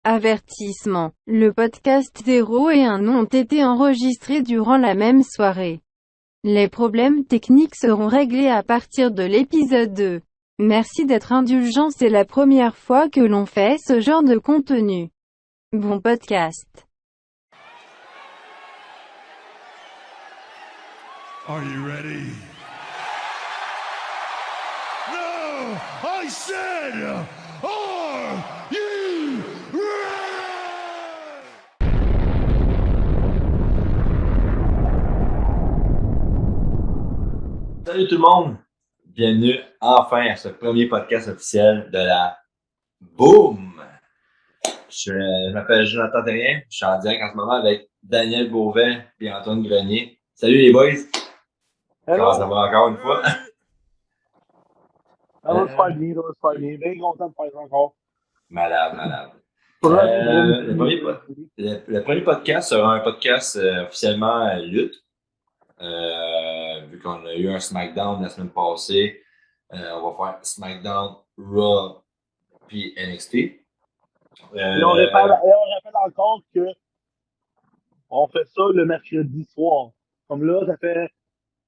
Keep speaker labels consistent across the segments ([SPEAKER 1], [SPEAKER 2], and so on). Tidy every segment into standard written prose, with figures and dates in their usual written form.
[SPEAKER 1] Avertissement. Le podcast 0 et 1 ont été enregistrés durant la même soirée. Les problèmes techniques seront réglés à partir de l'épisode 2. Merci d'être indulgent, c'est la première fois que l'on fait ce genre de contenu. Bon podcast.
[SPEAKER 2] Are you ready? No! I said, are you ready?
[SPEAKER 3] Salut tout le monde! Bienvenue enfin à ce premier podcast officiel de la Boom! Je m'appelle Jonathan Terrien, je suis en direct en ce moment avec Daniel Beauvais et Antoine Grenier. Salut les boys! Comment ça va encore une fois?
[SPEAKER 4] Ça va super bien, ça va super bien. Bien content de faire ça encore.
[SPEAKER 3] Malade.
[SPEAKER 4] Le
[SPEAKER 3] Le premier podcast sera un podcast officiellement lutte. Vu qu'on a eu un SmackDown la semaine passée, on va faire SmackDown, Raw puis NXT.
[SPEAKER 4] Et on rappelle encore que on fait ça le mercredi soir. Comme là, ça fait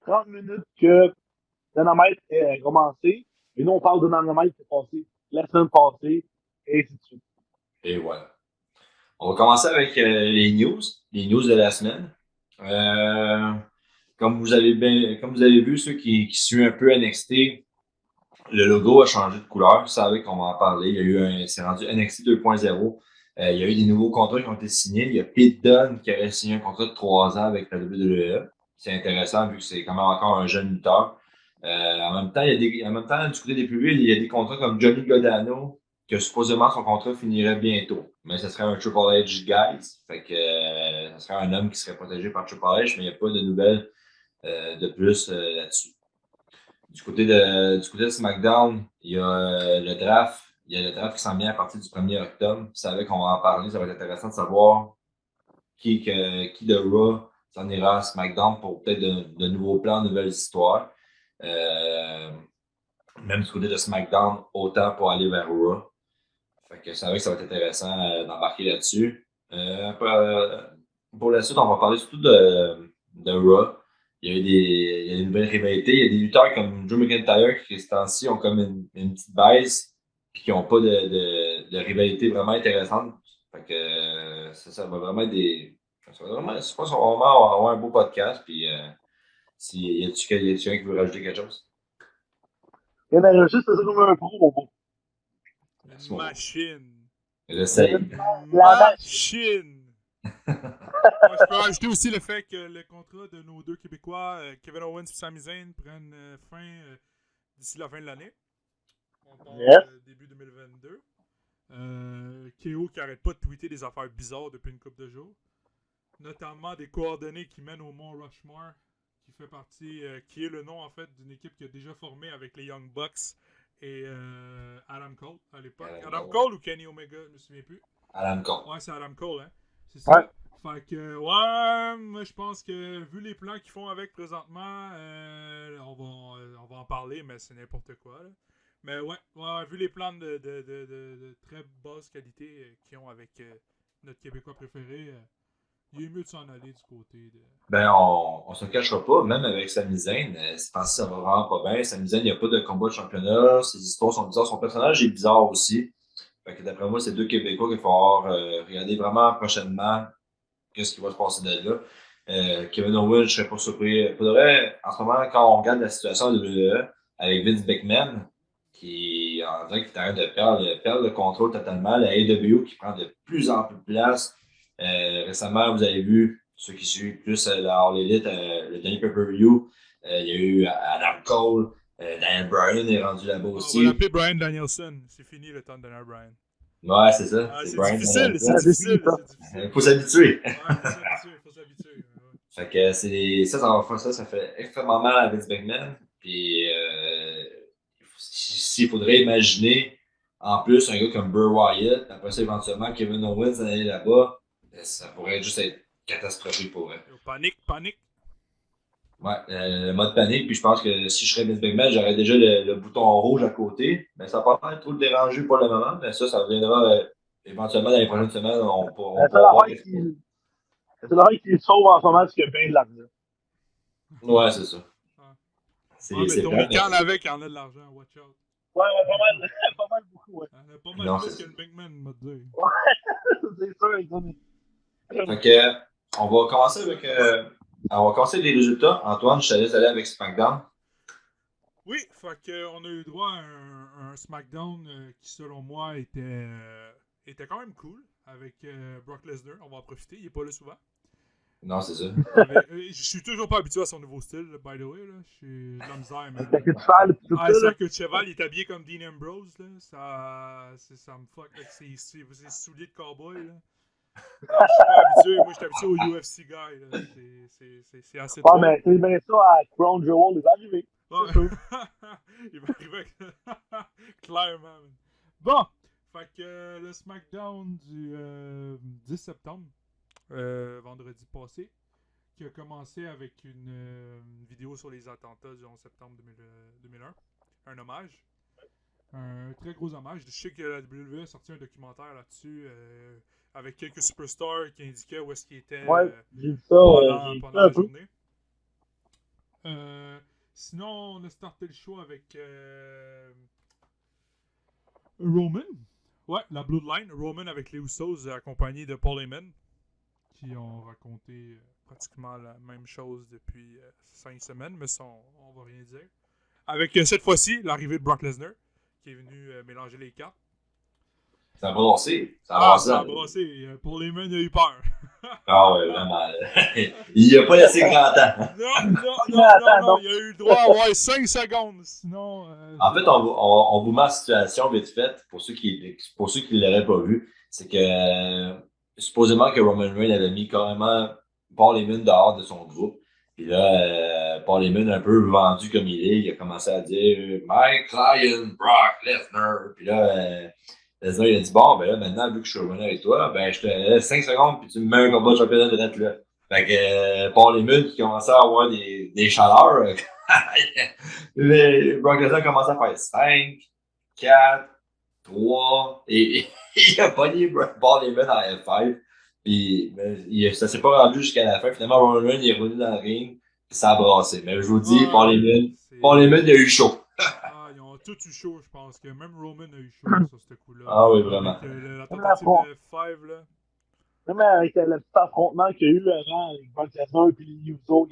[SPEAKER 4] 30 minutes que Dynamite est commencé. Et nous, on parle de Dynamite qui est passé la semaine passée, et ainsi de suite.
[SPEAKER 3] Et voilà. On va commencer avec les news de la semaine. Comme vous avez vu, ceux qui suivent un peu NXT, le logo a changé de couleur. Vous savez qu'on va en parler. C'est rendu NXT 2.0. Il y a eu des nouveaux contrats qui ont été signés. Il y a Pete Dunne qui aurait signé un contrat de 3 ans avec la WWE. C'est intéressant vu que c'est quand même encore un jeune lutteur. En même temps, du côté des publics, il y a des contrats comme Johnny Godano, que supposément son contrat finirait bientôt. Mais ce serait un Triple H guys. Fait que ce serait un homme qui serait protégé par Triple H, mais il n'y a pas de nouvelles de plus là-dessus. Du côté de SmackDown, il y a le draft. Il y a le draft qui s'en vient à partir du 1er octobre. Vous savez qu'on va en parler. Ça va être intéressant de savoir qui de Raw s'en ira à SmackDown pour peut-être de nouveaux plans, de nouvelles histoires. Même du côté de SmackDown, autant pour aller vers Raw. Fait que ça va être intéressant d'embarquer là-dessus. Pour la suite, on va parler surtout de Raw. Il y a des nouvelles rivalités. Il y a des lutteurs comme Drew McIntyre qui, ces temps-ci, ont comme une petite baisse et qui n'ont pas de rivalité vraiment intéressante. Fait que ça va vraiment être des. Je pense qu'on va vraiment avoir un beau podcast. Puis, y a-tu quelqu'un qui veut rajouter quelque chose?
[SPEAKER 4] Et bien, juste, c'est ça comme un pro, mon beau.
[SPEAKER 5] Une machine.
[SPEAKER 3] J'essaye.
[SPEAKER 5] Machine! Moi, je peux rajouter aussi le fait que le contrat de nos deux Québécois, Kevin Owens et Sami Zayn, prennent fin d'ici la fin de l'année. On parle début 2022. KO qui arrête pas de tweeter des affaires bizarres depuis une couple de jours. Notamment des coordonnées qui mènent au Mont Rushmore, qui fait partie, qui est le nom en fait d'une équipe qui a déjà formé avec les Young Bucks et Adam Cole à l'époque. Adam Cole ou Kenny Omega, je me souviens plus.
[SPEAKER 3] Adam Cole.
[SPEAKER 5] Ouais, c'est Adam Cole, hein. C'est ça.
[SPEAKER 4] Ouais.
[SPEAKER 5] Fait que, ouais, moi je pense que vu les plans qu'ils font avec présentement, on va en parler, mais c'est n'importe quoi. Là. Mais ouais, vu les plans de très basse qualité qu'ils ont avec notre Québécois préféré, il est mieux de s'en aller du côté de.
[SPEAKER 3] Ben, on se cachera pas, même avec Sami Zayn, c'est parce que ça va vraiment pas bien. Sami Zayn, il n'y a pas de combat de championnat, ses histoires sont bizarres, son personnage est bizarre aussi. Fait que d'après moi, c'est deux Québécois qu'il va falloir regarder vraiment prochainement qu'est-ce qui va se passer de là. Kevin Owens, je serais pas surpris. Pour de vrai, en ce moment, quand on regarde la situation de WWE avec Vince McMahon, qui en dirait qu'il est en train de perdre le contrôle totalement, la AEW qui prend de plus en plus de place. Récemment, vous avez vu, ceux qui suivent plus la All Elite, le dernier pay-per-view, il y a eu Adam Cole, Daniel Bryan est rendu là-bas aussi.
[SPEAKER 5] On va l'appeler Bryan Danielson. C'est fini le temps de Daniel Bryan.
[SPEAKER 3] Ouais, c'est ça.
[SPEAKER 5] C'est
[SPEAKER 3] Bryan
[SPEAKER 5] difficile,
[SPEAKER 3] Danielson.
[SPEAKER 5] c'est difficile.
[SPEAKER 3] Faut s'habituer.
[SPEAKER 5] Ouais, faut s'habituer. Ouais.
[SPEAKER 3] Fait que ça fait extrêmement mal à Vince McMahon. Puis s'il faudrait imaginer en plus un gars comme Bray Wyatt, après ça éventuellement Kevin Owens aller là-bas, ça pourrait juste être catastrophique pour eux.
[SPEAKER 5] Panique.
[SPEAKER 3] Ouais, le mode panique, puis je pense que si je serais Vince McMahon, j'aurais déjà le bouton rouge à côté. Mais ça va pas trop le déranger pour le moment, mais ça viendra éventuellement, dans les prochaines semaines, on
[SPEAKER 4] La
[SPEAKER 3] pourra
[SPEAKER 4] seule
[SPEAKER 3] voir.
[SPEAKER 4] affaire qui sauve en ce moment, c'est qu'il y a bien de l'argent.
[SPEAKER 3] Ouais, c'est ça.
[SPEAKER 5] Ouais, mais
[SPEAKER 3] C'est
[SPEAKER 5] Tony
[SPEAKER 3] plate,
[SPEAKER 5] Khan avec en a de l'argent, watch out.
[SPEAKER 4] Ouais, pas mal, pas mal beaucoup, ouais.
[SPEAKER 5] Il en a pas mal
[SPEAKER 3] Non,
[SPEAKER 5] plus
[SPEAKER 3] c'est
[SPEAKER 5] que le McMahon, m'a dit.
[SPEAKER 4] C'est sûr, exactement.
[SPEAKER 3] Fait que, on va commencer avec. On va commencer les résultats. Antoine, je te laisse aller avec SmackDown.
[SPEAKER 5] Oui, fait que on a eu droit à un SmackDown qui, selon moi, était quand même cool avec Brock Lesnar. On va en profiter, il est pas là souvent.
[SPEAKER 3] Non, c'est ça.
[SPEAKER 5] Je suis toujours pas habitué à son nouveau style, by the way. Là. J'ai de la misère, man.
[SPEAKER 4] T'as que tu fais, tout
[SPEAKER 5] Ah,
[SPEAKER 4] ça,
[SPEAKER 5] c'est
[SPEAKER 4] là.
[SPEAKER 5] la queue de cheval, il est habillé comme Dean Ambrose. Là. Ça me fuck avec ses souliers de cowboy. Là. Je suis pas habitué. Moi, je suis habitué au UFC guy. Là. C'est assez
[SPEAKER 4] Ouais,
[SPEAKER 5] drôle.
[SPEAKER 4] mais c'est bien ça à Crown Jewel, il va arriver.
[SPEAKER 5] Ouais.
[SPEAKER 4] C'est sûr.
[SPEAKER 5] Il va arriver avec... Clairement. Man. Bon, fait que le SmackDown du 10 septembre, vendredi passé, qui a commencé avec une vidéo sur les attentats du 11 septembre 2001. Un hommage. Un très gros hommage. Je sais que la WWE a sorti un documentaire là-dessus avec quelques superstars qui indiquaient où est-ce qu'ils étaient
[SPEAKER 4] Ouais, j'ai vu ça,
[SPEAKER 5] pendant la
[SPEAKER 4] un peu.
[SPEAKER 5] journée. Sinon, on a starté le show avec Roman. Ouais, la Bloodline. Roman avec les Usos accompagné de Paul Heyman qui ont raconté pratiquement la même chose depuis 5 semaines, mais ça, on va rien dire. Avec cette fois-ci, l'arrivée de Brock Lesnar qui est venu mélanger les cartes.
[SPEAKER 3] Ça a brassé. Ça a
[SPEAKER 5] Ah,
[SPEAKER 3] brassé.
[SPEAKER 5] ça a brassé. Paul Heyman a eu peur.
[SPEAKER 3] Ah ouais, vraiment. Il a pas laissé grand temps.
[SPEAKER 5] Non, il a eu le droit à avoir 5 secondes. Sinon.
[SPEAKER 3] En fait, on vous met en situation vite faite pour ceux qui l'auraient pas vu. C'est que supposément que Roman Reigns avait mis carrément Paul Heyman dehors de son groupe. Puis là, Paul Heyman, un peu vendu comme il a commencé à dire My client, Brock Lesnar. Puis là, Lesnar, il a dit bon, ben là, maintenant, vu que je suis revenu avec toi, ben je te laisse 5 secondes, puis tu me mets un combat de championnat de direct là. Fait que Paul Heyman qui commençait à avoir des chaleurs. Brock Lesnar commence à faire 5, 4, 3, et il a pogné Paul Heyman en F5. Puis ça s'est pas rendu jusqu'à la fin. Finalement, Roman Reigns est revenu dans le ring, puis ça a brassé. Mais je vous dis, Paul Heyman, il a eu chaud.
[SPEAKER 5] Ah, ils ont tous eu chaud, je pense. Que même Roman a eu chaud sur ce coup-là.
[SPEAKER 3] Ah oui, vraiment.
[SPEAKER 5] Avec la tentative de F5, là.
[SPEAKER 4] Même avec le petit affrontement qu'il y a eu avant avec Brock Lesnar et les Usos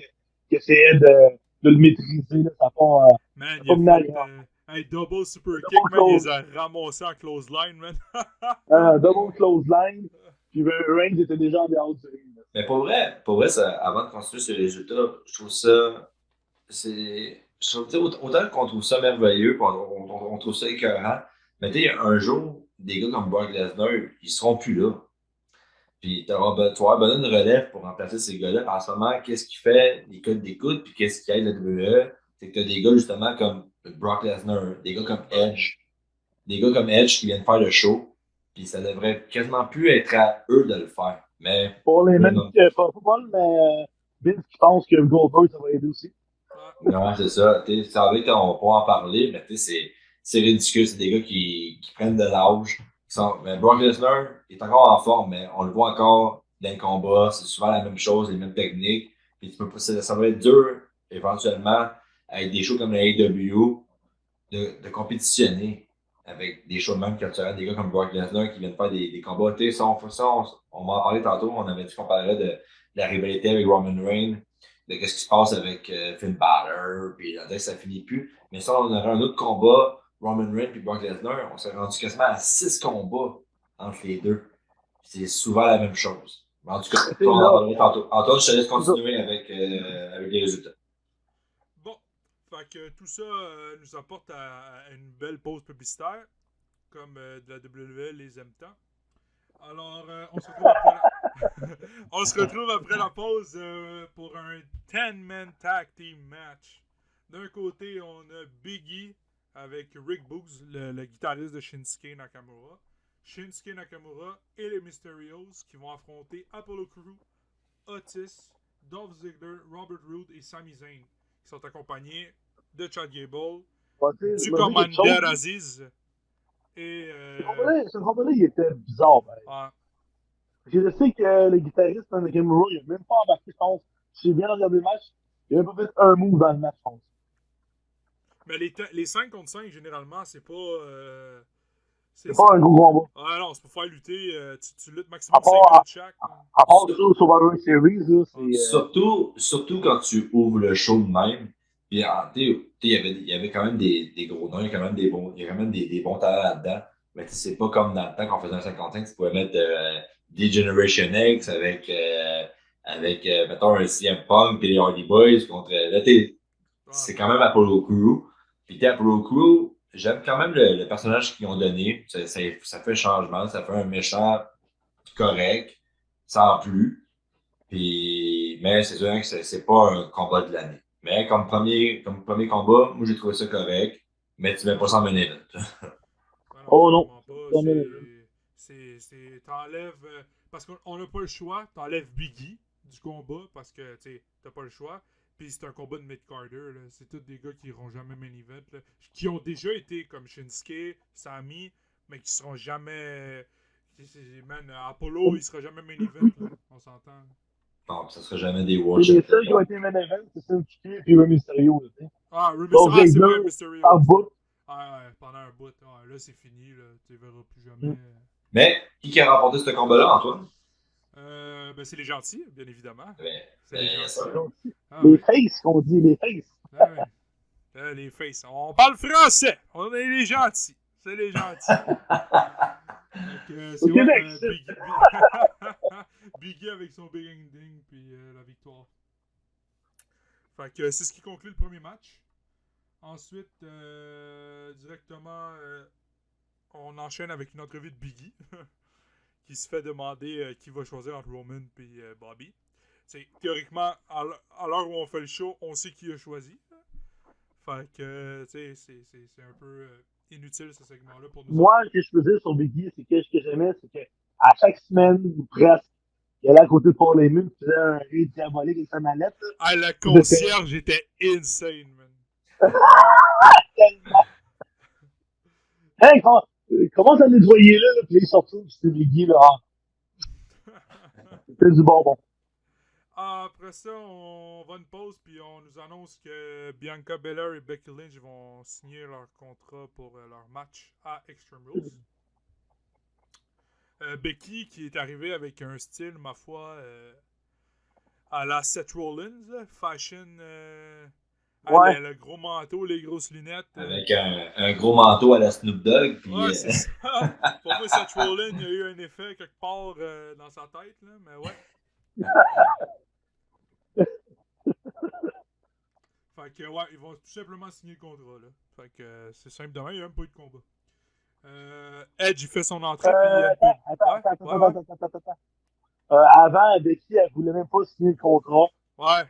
[SPEAKER 4] qui essayaient de le maîtriser, là, ça n'a pas.
[SPEAKER 5] Man,
[SPEAKER 4] pas
[SPEAKER 5] il a fait un double super kick, man. Il les a ramassés en close line, man.
[SPEAKER 4] Double close line. Puis Reigns était déjà en dehors du ring.
[SPEAKER 3] Mais pour vrai ça, avant de construire ce résultat, je trouve ça. Autant qu'on trouve ça merveilleux, on trouve ça écœurant, mais tu sais, un jour, des gars comme Brock Lesnar, ils seront plus là. Puis tu vas avoir besoin de relève pour remplacer ces gars-là. En ce moment, qu'est-ce qui fait les codes d'écoute, puis qu'est-ce qui aide la WWE? C'est que tu as des gars justement comme Brock Lesnar, des gars comme Edge qui viennent faire le show. Puis ça devrait quasiment plus être à eux de le faire. Mais
[SPEAKER 4] Pour les mêmes pas mal, mais Vince qui pense que Goldberg, ça va aider aussi.
[SPEAKER 3] non, c'est ça. Ça va être, on va pas en parler, mais c'est ridicule. C'est des gars qui prennent de l'âge. Mais Brock Lesnar est encore en forme, mais on le voit encore dans les combats. C'est souvent la même chose, les mêmes techniques. Puis ça va être dur, éventuellement, avec des shows comme la AEW, de compétitionner avec des shows même quand tu as des gars comme Brock Lesnar qui viennent faire des combats. On va en parler tantôt. On avait dit qu'on parlerait de la rivalité avec Roman Reigns, de qu'est-ce qui se passe avec Finn Balor, puis on dirait que ça finit plus. Mais ça, on aurait un autre combat, Roman Reigns puis Brock Lesnar, on s'est rendu quasiment à 6 combats entre les deux. C'est souvent la même chose. Mais en tout cas, on en parlera tantôt. Antoine, je te laisse continuer avec les résultats.
[SPEAKER 5] Bon, fait que tout ça nous apporte à une belle pause publicitaire, comme de la WWE les aime tant. Alors, on se retrouve après la pause pour un 10-man tag team match. D'un côté, on a Biggie avec Rick Boogs, le guitariste de Shinsuke Nakamura. Shinsuke Nakamura et les Mysterios qui vont affronter Apollo Crews, Otis, Dolph Ziggler, Robert Roode et Sami Zayn, qui sont accompagnés de Chad Gable, du Commander Aziz Et.
[SPEAKER 4] Ce combat-là, il était bizarre. Ben.
[SPEAKER 5] Ouais.
[SPEAKER 4] Je sais que le guitariste de Nakamura, il n'a même pas embarqué, je pense. Si j'ai bien regardé le match, il n'a même pas fait un move dans le match, je pense.
[SPEAKER 5] Mais les 5 contre 5, généralement, c'est pas.
[SPEAKER 4] C'est pas un gros combat.
[SPEAKER 5] Ah non, c'est pour faire lutter. Tu luttes
[SPEAKER 4] À
[SPEAKER 5] maximum 5
[SPEAKER 4] part,
[SPEAKER 5] minutes chaque.
[SPEAKER 4] à part ça, au Survivor Series, là,
[SPEAKER 3] Surtout quand tu ouvres le show de même. Puis, il y avait quand même des gros noms, il y a quand même il y a quand même des bons talents là-dedans. Mais c'est pas comme dans le temps qu'on faisait un 55, tu pouvais mettre des Generation X avec mettons, un CM Punk et les Hardy Boys contre. Là, c'est quand même Apollo Crew. Puis, Apollo Crew, j'aime quand même le personnage qu'ils ont donné. Ça fait un changement, ça fait un méchant correct, sans plus. Puis, mais c'est sûr que c'est pas un combat de l'année. Mais comme premier combat, moi j'ai trouvé ça correct. Mais tu mets pas 100 minutes.
[SPEAKER 5] Ah non,
[SPEAKER 4] oh non.
[SPEAKER 5] vraiment pas. T'enlèves. Parce qu'on n'a pas le choix. T'enlèves Biggie du combat parce que, tu sais, t'as pas le choix. Puis c'est un combat de mid-carder. C'est tous des gars qui iront jamais main event. Là, qui ont déjà été comme Shinsuke, Sami, mais qui seront jamais. Man, Apollo, il sera jamais main event. Là, on s'entend.
[SPEAKER 3] Non, ça sera jamais des
[SPEAKER 4] C'est les
[SPEAKER 3] watch.
[SPEAKER 4] seuls qui ont été main event, c'est Shinsuke et Rey Mysterio.
[SPEAKER 5] Ah,
[SPEAKER 4] Donc,
[SPEAKER 5] c'est vrai, Mysterio.
[SPEAKER 4] en bout.
[SPEAKER 5] Ah, ouais, pendant un bout. Ah, là, c'est fini. Là, tu les verras plus jamais.
[SPEAKER 3] Mais qui a remporté ce combat-là, Antoine?
[SPEAKER 5] Ben, c'est les gentils, bien évidemment.
[SPEAKER 3] Ben,
[SPEAKER 5] C'est les
[SPEAKER 3] yes,
[SPEAKER 5] gentils.
[SPEAKER 3] sir.
[SPEAKER 5] Ah,
[SPEAKER 4] Les
[SPEAKER 5] oui.
[SPEAKER 4] faces, qu'on dit, les faces.
[SPEAKER 5] Ah, oui. Les faces. On parle français. On est les gentils. C'est les gentils. C'est
[SPEAKER 4] Au Québec,
[SPEAKER 5] Biggie avec son big ending puis la victoire. Fait que c'est ce qui conclut le premier match. Ensuite, directement, on enchaîne avec une entrevue de Biggie qui se fait demander qui va choisir entre Roman et Bobby. Théoriquement, à l'heure où on fait le show, on sait qui a choisi. Fait que, tu sais, c'est un peu inutile ce segment-là pour nous.
[SPEAKER 4] Moi, ce que je peux dire sur Biggie, c'est que ce que j'aimais, c'est que à chaque semaine, ou presque, il allait à côté de Paul Heyman, faisait un rire diabolique avec sa mallette.
[SPEAKER 5] Ah, le concierge était insane, man.
[SPEAKER 4] Hey, commence à nettoyer là, puis il est sorti, puis c'était Biggie, là. C'était du bonbon.
[SPEAKER 5] Après ça, on va une pause, puis on nous annonce que Bianca Belair et Becky Lynch vont signer leur contrat pour leur match à Extreme Rules. Becky qui est arrivée avec un style, ma foi, à la Seth Rollins, là, fashion,
[SPEAKER 4] Ouais.
[SPEAKER 5] le gros manteau, les grosses lunettes.
[SPEAKER 3] Avec un gros manteau à la Snoop Dogg. Puis,
[SPEAKER 5] Ouais, c'est ça. Pour moi, Seth Rollins, il y a eu un effet quelque part dans sa tête, là, mais ouais. Fait que, ouais, ils vont tout simplement signer le contrat, là. Fait que c'est simple demain, il n'y a même pas eu de combat. Edge, il fait son entrée, puis
[SPEAKER 4] Attends. Avant, Becky, elle voulait même pas signer le contrat.
[SPEAKER 5] Ouais.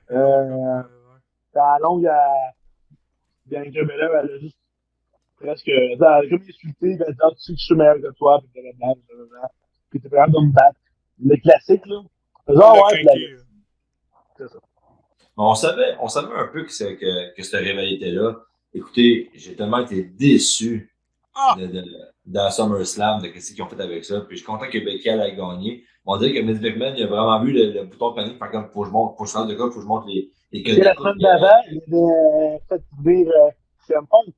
[SPEAKER 4] À longue, Bianca Belair, elle a juste presque, elle a comme insulté, elle a dit, tu sais que je suis meilleur que toi, puis blablabla. Puis t'es prêt de me battre. Le classique, là. Genre, ouais, c'est ça.
[SPEAKER 3] On savait un peu que cette rivalité-là. Écoutez, j'ai tellement été déçu dans SummerSlam de ce qu'ils ont fait avec ça. Puis je suis content que Becky ait gagné. On dirait que Vince McMahon, il a vraiment vu le bouton de panique. Par contre, faut que je fasse de quoi, faut que je montre les
[SPEAKER 4] codes. La semaine d'avant, il avait fait ouvrir CM Punk.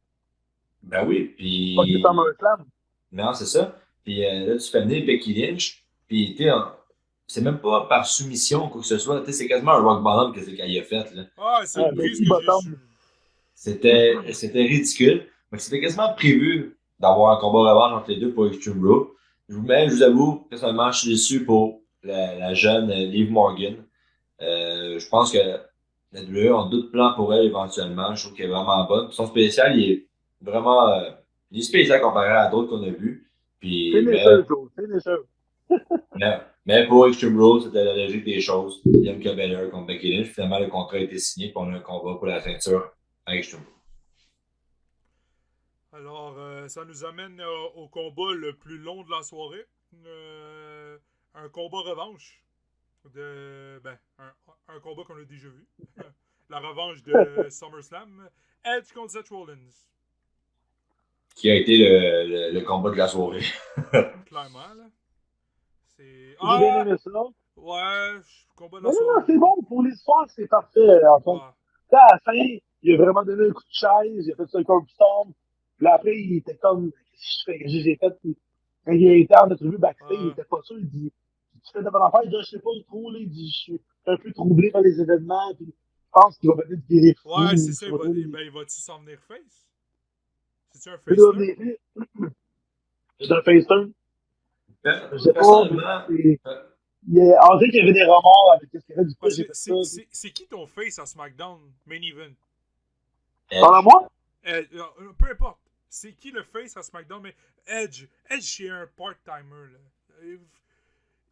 [SPEAKER 3] Ben oui, puis.
[SPEAKER 4] Pas que SummerSlam.
[SPEAKER 3] Non, c'est ça. Puis là, tu fais venir Becky Lynch. Puis, c'est même pas par soumission ou quoi que ce soit. C'est quasiment un rock bottom qu'elle a fait. Là.
[SPEAKER 5] Ah, c'est une prise que j'ai su.
[SPEAKER 3] C'était ridicule. Donc, c'était quasiment prévu d'avoir un combat revanche entre les deux pour Extreme Raw. Mais je vous avoue, personnellement, je suis déçu pour la jeune Liv Morgan. Je pense que la WWE a d'autres plans pour elle éventuellement. Je trouve qu'elle est vraiment bonne. Son spécial, il est vraiment il est spécial comparé à d'autres qu'on a vus. Puis, mais pour Extreme Rules, c'était la logique des choses. Bianca Belair contre Becky Lynch. Finalement, le contrat a été signé et on a un combat pour la ceinture à Extreme Rules.
[SPEAKER 5] Alors, ça nous amène au combat le plus long de la soirée. Un combat revanche. Un combat qu'on a déjà vu. La revanche de SummerSlam. Edge contre Seth Rollins.
[SPEAKER 3] qui a été le combat de la soirée.
[SPEAKER 5] Clairement, là. C'est.
[SPEAKER 4] J'ai bien
[SPEAKER 5] Ah!
[SPEAKER 4] aimé ça.
[SPEAKER 5] Ouais, combat de
[SPEAKER 4] Mais
[SPEAKER 5] la
[SPEAKER 4] non,
[SPEAKER 5] soirée.
[SPEAKER 4] c'est bon. Pour l'histoire, c'est parfait, Antoine.
[SPEAKER 5] Ah.
[SPEAKER 4] Tu sais, à la fin, il a vraiment donné un coup de chaise, il a fait ça avec un storm. Puis là, après, il était comme, j'ai fait, quand il a été en entrevue backstage, il était pas sûr, il dit, tu fais de bonne affaire, il dit, je sais pas trop, là, il dit, je suis un peu troublé par les événements, puis je pense qu'il va peut-être virer fou.
[SPEAKER 5] Ouais, c'est ça, il va-tu s'en venir face? C'est-tu un face turn?
[SPEAKER 4] C'est un face turn. Je sais pas,
[SPEAKER 3] Personnellement,
[SPEAKER 4] on dirait qu'il y avait des remords avec ce qu'il y avait du coup,
[SPEAKER 5] Parce
[SPEAKER 4] j'ai
[SPEAKER 5] que
[SPEAKER 4] fait ça.
[SPEAKER 5] c'est qui ton face à SmackDown Main Event?
[SPEAKER 4] Parle à moi?
[SPEAKER 5] Peu importe. C'est qui le face à SmackDown? Mais Edge, c'est un part-timer. Là.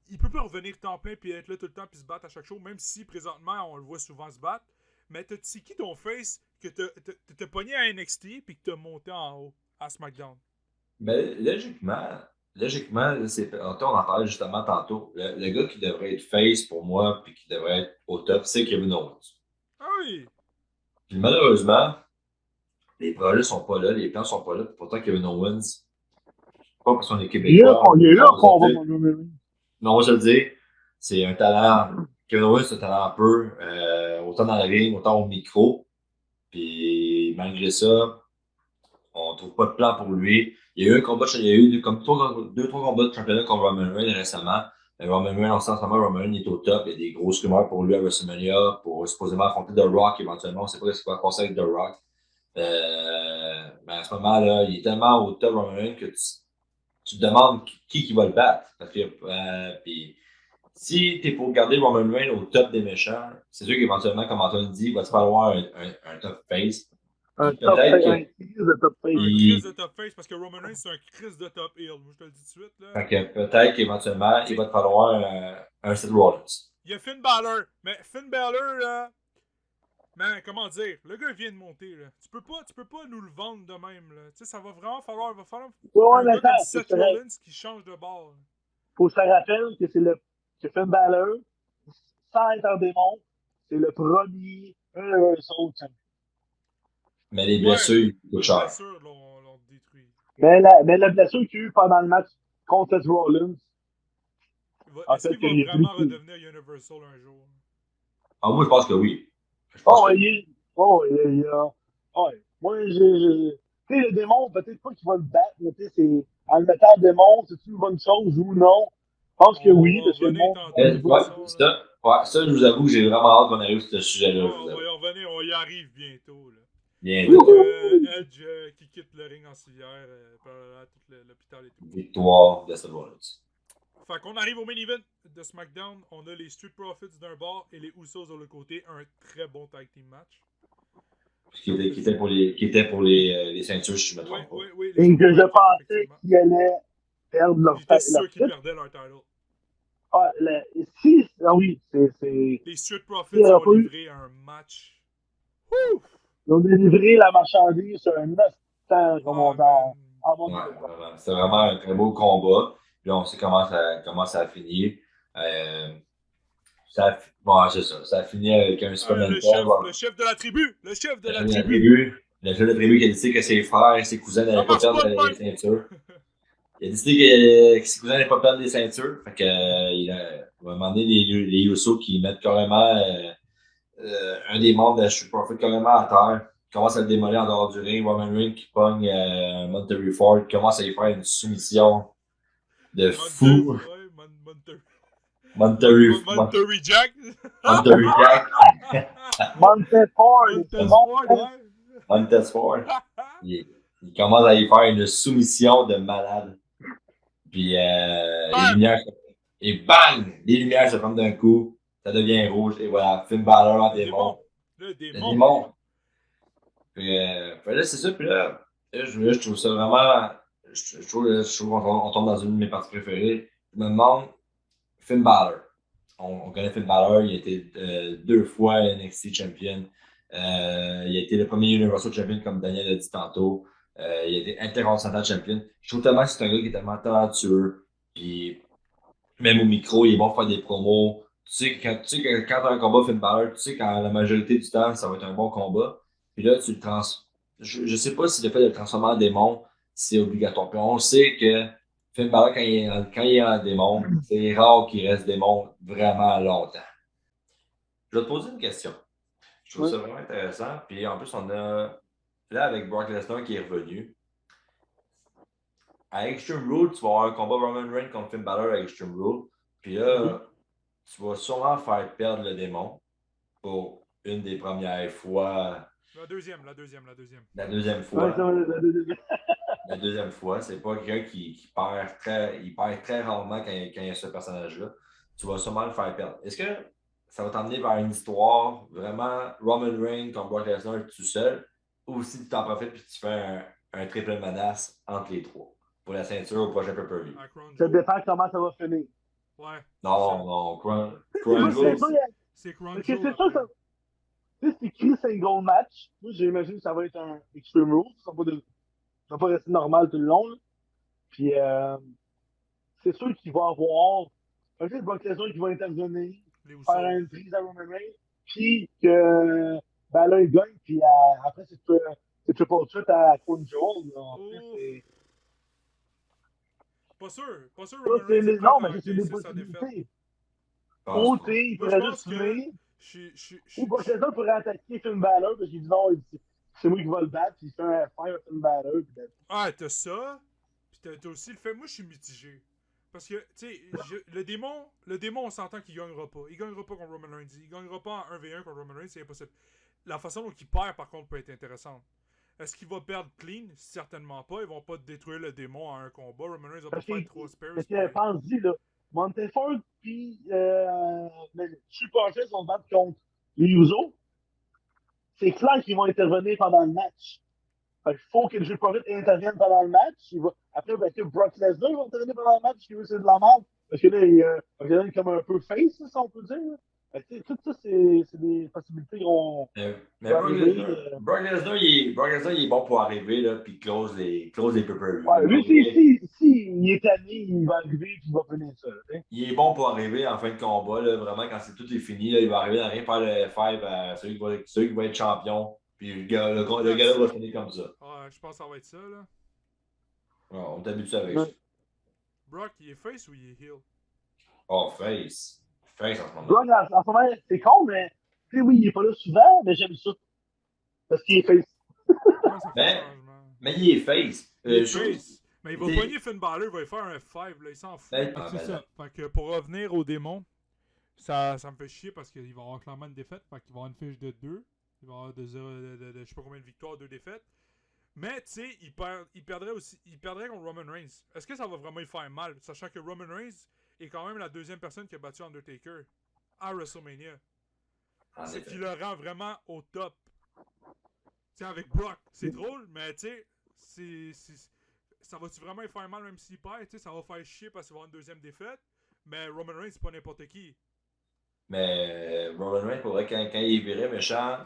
[SPEAKER 5] Il peut pas revenir temps plein puis être là tout le temps puis se battre à chaque show, même si présentement on le voit souvent se battre. Mais c'est qui ton face que t'as pogné à NXT puis que t'as monté en haut à SmackDown?
[SPEAKER 3] ben, logiquement, on en parlait justement tantôt. Le gars qui devrait être face pour moi puis qui devrait être au top, c'est Kevin Owens.
[SPEAKER 5] Ah oui!
[SPEAKER 3] Puis malheureusement, les projets sont pas là, les plans sont pas là. Pourtant, Kevin Owens, pas parce qu'on est
[SPEAKER 4] Il y a
[SPEAKER 3] québécois.
[SPEAKER 4] eu un combat,
[SPEAKER 3] Mais on va se le dire, c'est un talent. Kevin Owens, c'est un talent peu, autant dans la ring, autant au micro. Puis malgré ça, on trouve pas de plan pour lui. Il y a eu un combat, il y a eu comme 2-3 combats de championnat contre Roman Reigns récemment. Roman Reigns, on sait en ce moment, Roman Reigns est au top. Il y a des grosses rumeurs pour lui à WrestleMania, pour supposément affronter The Rock éventuellement. On ne sait pas ce qui va se passer avec The Rock. Mais à ce moment-là, il est tellement au top, Roman Reigns, que tu te demandes qui va le battre. Parce que, puis, si tu es pour garder Roman Reigns au top des méchants, c'est sûr qu'éventuellement, comme Antoine dit, il va te falloir un top face.
[SPEAKER 4] Un
[SPEAKER 3] Puis peut-être que.
[SPEAKER 5] Crise de top face parce que Roman Reigns c'est un crise de top heel. Moi je te le dis tout de suite. Là.
[SPEAKER 3] Fait que peut-être qu'éventuellement, il va te falloir un Seth Rollins.
[SPEAKER 5] Il y a Finn Balor. Mais Finn Balor, là. Man, comment dire? Le gars vient de monter. Là. Tu peux pas nous le vendre de même. Là. Tu sais, ça va vraiment falloir. Il va falloir un gars comme Seth Rollins qui change de bord.
[SPEAKER 4] Faut que ça rappelle que que Finn Balor, sans être un démon, c'est le premier Universal Champion.
[SPEAKER 3] Mais les blessures, ils coûtent cher.
[SPEAKER 5] Les blessures l'ont détruit.
[SPEAKER 4] Mais la blessure qu'il y a eu pendant le match contre Seth Rollins.
[SPEAKER 5] Est-ce qu'il va vraiment redevenir Universal un jour?
[SPEAKER 3] Ah, moi, je pense que oui.
[SPEAKER 4] Moi, tu sais, le démon, peut-être pas qu'il va le battre, mais tu sais, c'est en le mettant en démon, c'est-tu une bonne chose ou non? Je pense que oui, parce que le monde.
[SPEAKER 3] Ça, je vous avoue que j'ai vraiment hâte qu'on arrive sur ce sujet-là.
[SPEAKER 5] On va y revenir, on y arrive bientôt. Là.
[SPEAKER 3] Bientôt.
[SPEAKER 5] Edge qui quitte le ring en civière, tout l'hôpital et tout.
[SPEAKER 3] Victoire de Seth Rollins.
[SPEAKER 5] Fait qu'on arrive au main event de SmackDown. On a les Street Profits d'un bord et les Usos de l'autre côté. Un très bon tag team match.
[SPEAKER 3] Qui était pour les ceintures, si je me trompe pas.
[SPEAKER 5] Oui,
[SPEAKER 4] et que je pensais qu'ils allaient perdre leur
[SPEAKER 5] titre. J'étais sûr qu'ils perdaient leur title.
[SPEAKER 4] Oui, c'est.
[SPEAKER 5] Les Street Profits ont livré un match.
[SPEAKER 4] Ouf! Ils ont délivré la marchandise sur un instant, comme on dit
[SPEAKER 3] c'est vraiment un très beau combat. Puis là, on sait comment ça a fini. C'est ça. Ça a fini avec un Superman.
[SPEAKER 5] Le chef de la tribu! Le chef de la tribu!
[SPEAKER 3] Le chef de la tribu qui a décidé que ses frères et ses cousins n'allaient pas perdre les ceintures. Il a décidé que ses cousins n'allaient pas perdre les ceintures. Fait que, il va demander les Usos qui mettent carrément un des membres de Street Profit carrément à terre. Il commence à le démolir en dehors du ring. Roman Reigns qui pogne Monterey Ford, commence à y faire une soumission de fou. Monterey
[SPEAKER 5] Jack.
[SPEAKER 3] Monterey Jack. Montez Ford. Il commence à y faire une soumission de malade. Puis les lumières. Et bang! Les lumières se forment d'un coup. Ça devient rouge. Et voilà, Finn Balor en démon.
[SPEAKER 5] Le
[SPEAKER 3] démon. Puis là, c'est ça. Puis là, je trouve ça vraiment. Je trouve qu'on tombe dans une de mes parties préférées. Je me demande, Finn Balor. On connaît Finn Balor. Il a été 2 fois NXT Champion. Il a été le premier Universal Champion, comme Daniel a dit tantôt. Il a été Intercontinental Champion. Je trouve tellement que c'est un gars qui est tellement talentueux. Puis, même au micro, il est bon pour faire des promos. Tu sais que quand tu as un combat Finn Balor, tu sais qu'en la majorité du temps, ça va être un bon combat. Puis là, tu le je sais pas si le fait de le transformer en démon, c'est obligatoire. Puis on sait que Finn Balor, quand il est en démon, c'est rare qu'il reste démon vraiment longtemps. Je vais te poser une question. Je trouve ça vraiment intéressant. Puis en plus, on a là avec Brock Lesnar qui est revenu. À Extreme Rule, tu vas avoir un combat Roman Reigns contre Finn Balor à Extreme Rule. Puis là, tu vas sûrement faire perdre le démon pour une des premières fois.
[SPEAKER 5] La deuxième.
[SPEAKER 3] La deuxième fois.
[SPEAKER 4] La deuxième.
[SPEAKER 3] La deuxième fois. C'est pas quelqu'un qui perd très rarement quand il y a ce personnage-là. Tu vas sûrement le faire perdre. Est-ce que ça va t'emmener vers une histoire vraiment Roman Reigns contre Brock Lesnar tout seul, ou si tu t'en profites et tu fais un triple menace entre les trois pour la ceinture au prochain pay-per-view?
[SPEAKER 4] Ça dépend comment ça va finir.
[SPEAKER 5] Ouais.
[SPEAKER 3] Non, Crown
[SPEAKER 4] C'est
[SPEAKER 3] Jewel.
[SPEAKER 5] C'est Crown
[SPEAKER 4] Parce que
[SPEAKER 5] Jewel.
[SPEAKER 4] c'est sûr que c'est écrit single match. Moi, j'imagine que ça va être un Extreme Rules. Ça va pas rester normal tout le long. Là. Puis, c'est sûr qu'il va avoir un peu de Brock Lesnar qui va intervenir, faire une prise à Roman Reigns, puis que là, il gagne, puis après, c'est triple threat à Crown Jewel.
[SPEAKER 5] Pas sûr
[SPEAKER 4] Ça,
[SPEAKER 5] Roman
[SPEAKER 4] c'est
[SPEAKER 5] Reigns
[SPEAKER 4] non, mais
[SPEAKER 5] est
[SPEAKER 4] c'est des
[SPEAKER 5] sa défaite.
[SPEAKER 4] possibilités. Ou, tu sais, il
[SPEAKER 5] Moi, je
[SPEAKER 4] pourrait
[SPEAKER 5] pense
[SPEAKER 4] juste tuer.
[SPEAKER 5] que
[SPEAKER 4] Ou Brock Lesnar pourrait attaquer Finn Balor, parce qu'il dit non, c'est moi qui va le battre, puis il fait un fire à Finn Balor.
[SPEAKER 5] Ah, t'as ça, puis t'as aussi le fait. Moi, je suis mitigé. Parce que, tu sais, le démon, on s'entend qu'il gagnera pas. Il gagnera pas contre Roman Reigns. Il gagnera pas en 1v1 contre Roman Reigns, c'est impossible. La façon dont il perd, par contre, peut être intéressante. Est-ce qu'il va perdre clean? Certainement pas. Ils vont pas détruire le démon à un combat. Roman Reigns va pas faire 3 spares.
[SPEAKER 4] Parce que, pense-y, là, Montefort puis Superfest vont se battre contre les Usos. C'est clair qu'ils vont intervenir pendant le match. Il faut que le Superfest intervienne pendant le match. Après, que Brock Lesnar va intervenir pendant le match, qui veut c'est de la merde. Parce que là, il revient comme un peu face, si on peut dire. Tout ça, c'est des possibilités qu'on.
[SPEAKER 3] Mais Brock Lesnar, il est bon pour arriver là, puis close les pay-per-view.
[SPEAKER 4] Ouais, lui, si il est tanné, il va arriver et il va finir ça. Hein?
[SPEAKER 3] Il est bon pour arriver en fin de combat, là, vraiment, quand tout est fini, là, il va arriver dans rien, faire le five à celui qui va être champion, puis le gars va finir comme ça.
[SPEAKER 5] Ouais, je pense que ça va être ça, là.
[SPEAKER 3] Ouais, on est habitué avec ça.
[SPEAKER 5] Brock, il est face ou il est heel?
[SPEAKER 3] Oh, face. Face en ce moment.
[SPEAKER 4] Brock, en ce moment, c'est con, mais tu sais, oui, il est pas là souvent, mais j'aime ça. Parce qu'il est face.
[SPEAKER 3] Mais il est face.
[SPEAKER 5] Il est face. Mais il va pogner Finn Balor, il va faire un F5, là, il s'en fout. C'est ça. Fait que pour revenir au démon, ça me fait chier parce qu'il va avoir clairement une défaite. Fait qu'il va avoir une fiche de 2. Il va avoir je sais pas combien de victoires, 2 défaites. Mais tu sais, il perdrait contre Roman Reigns. Est-ce que ça va vraiment lui faire mal? Sachant que Roman Reigns est quand même la deuxième personne qui a battu Undertaker à WrestleMania. C'est qui le rend vraiment au top. Tu sais, avec Brock, c'est drôle, mais tu sais, ça va-tu vraiment lui faire mal même s'il perd? Tu sais, ça va faire chier parce qu'il va avoir une deuxième défaite. Mais Roman Reigns, c'est pas n'importe qui.
[SPEAKER 3] Mais Roman Reigns, pour vrai, quand il est viré méchant,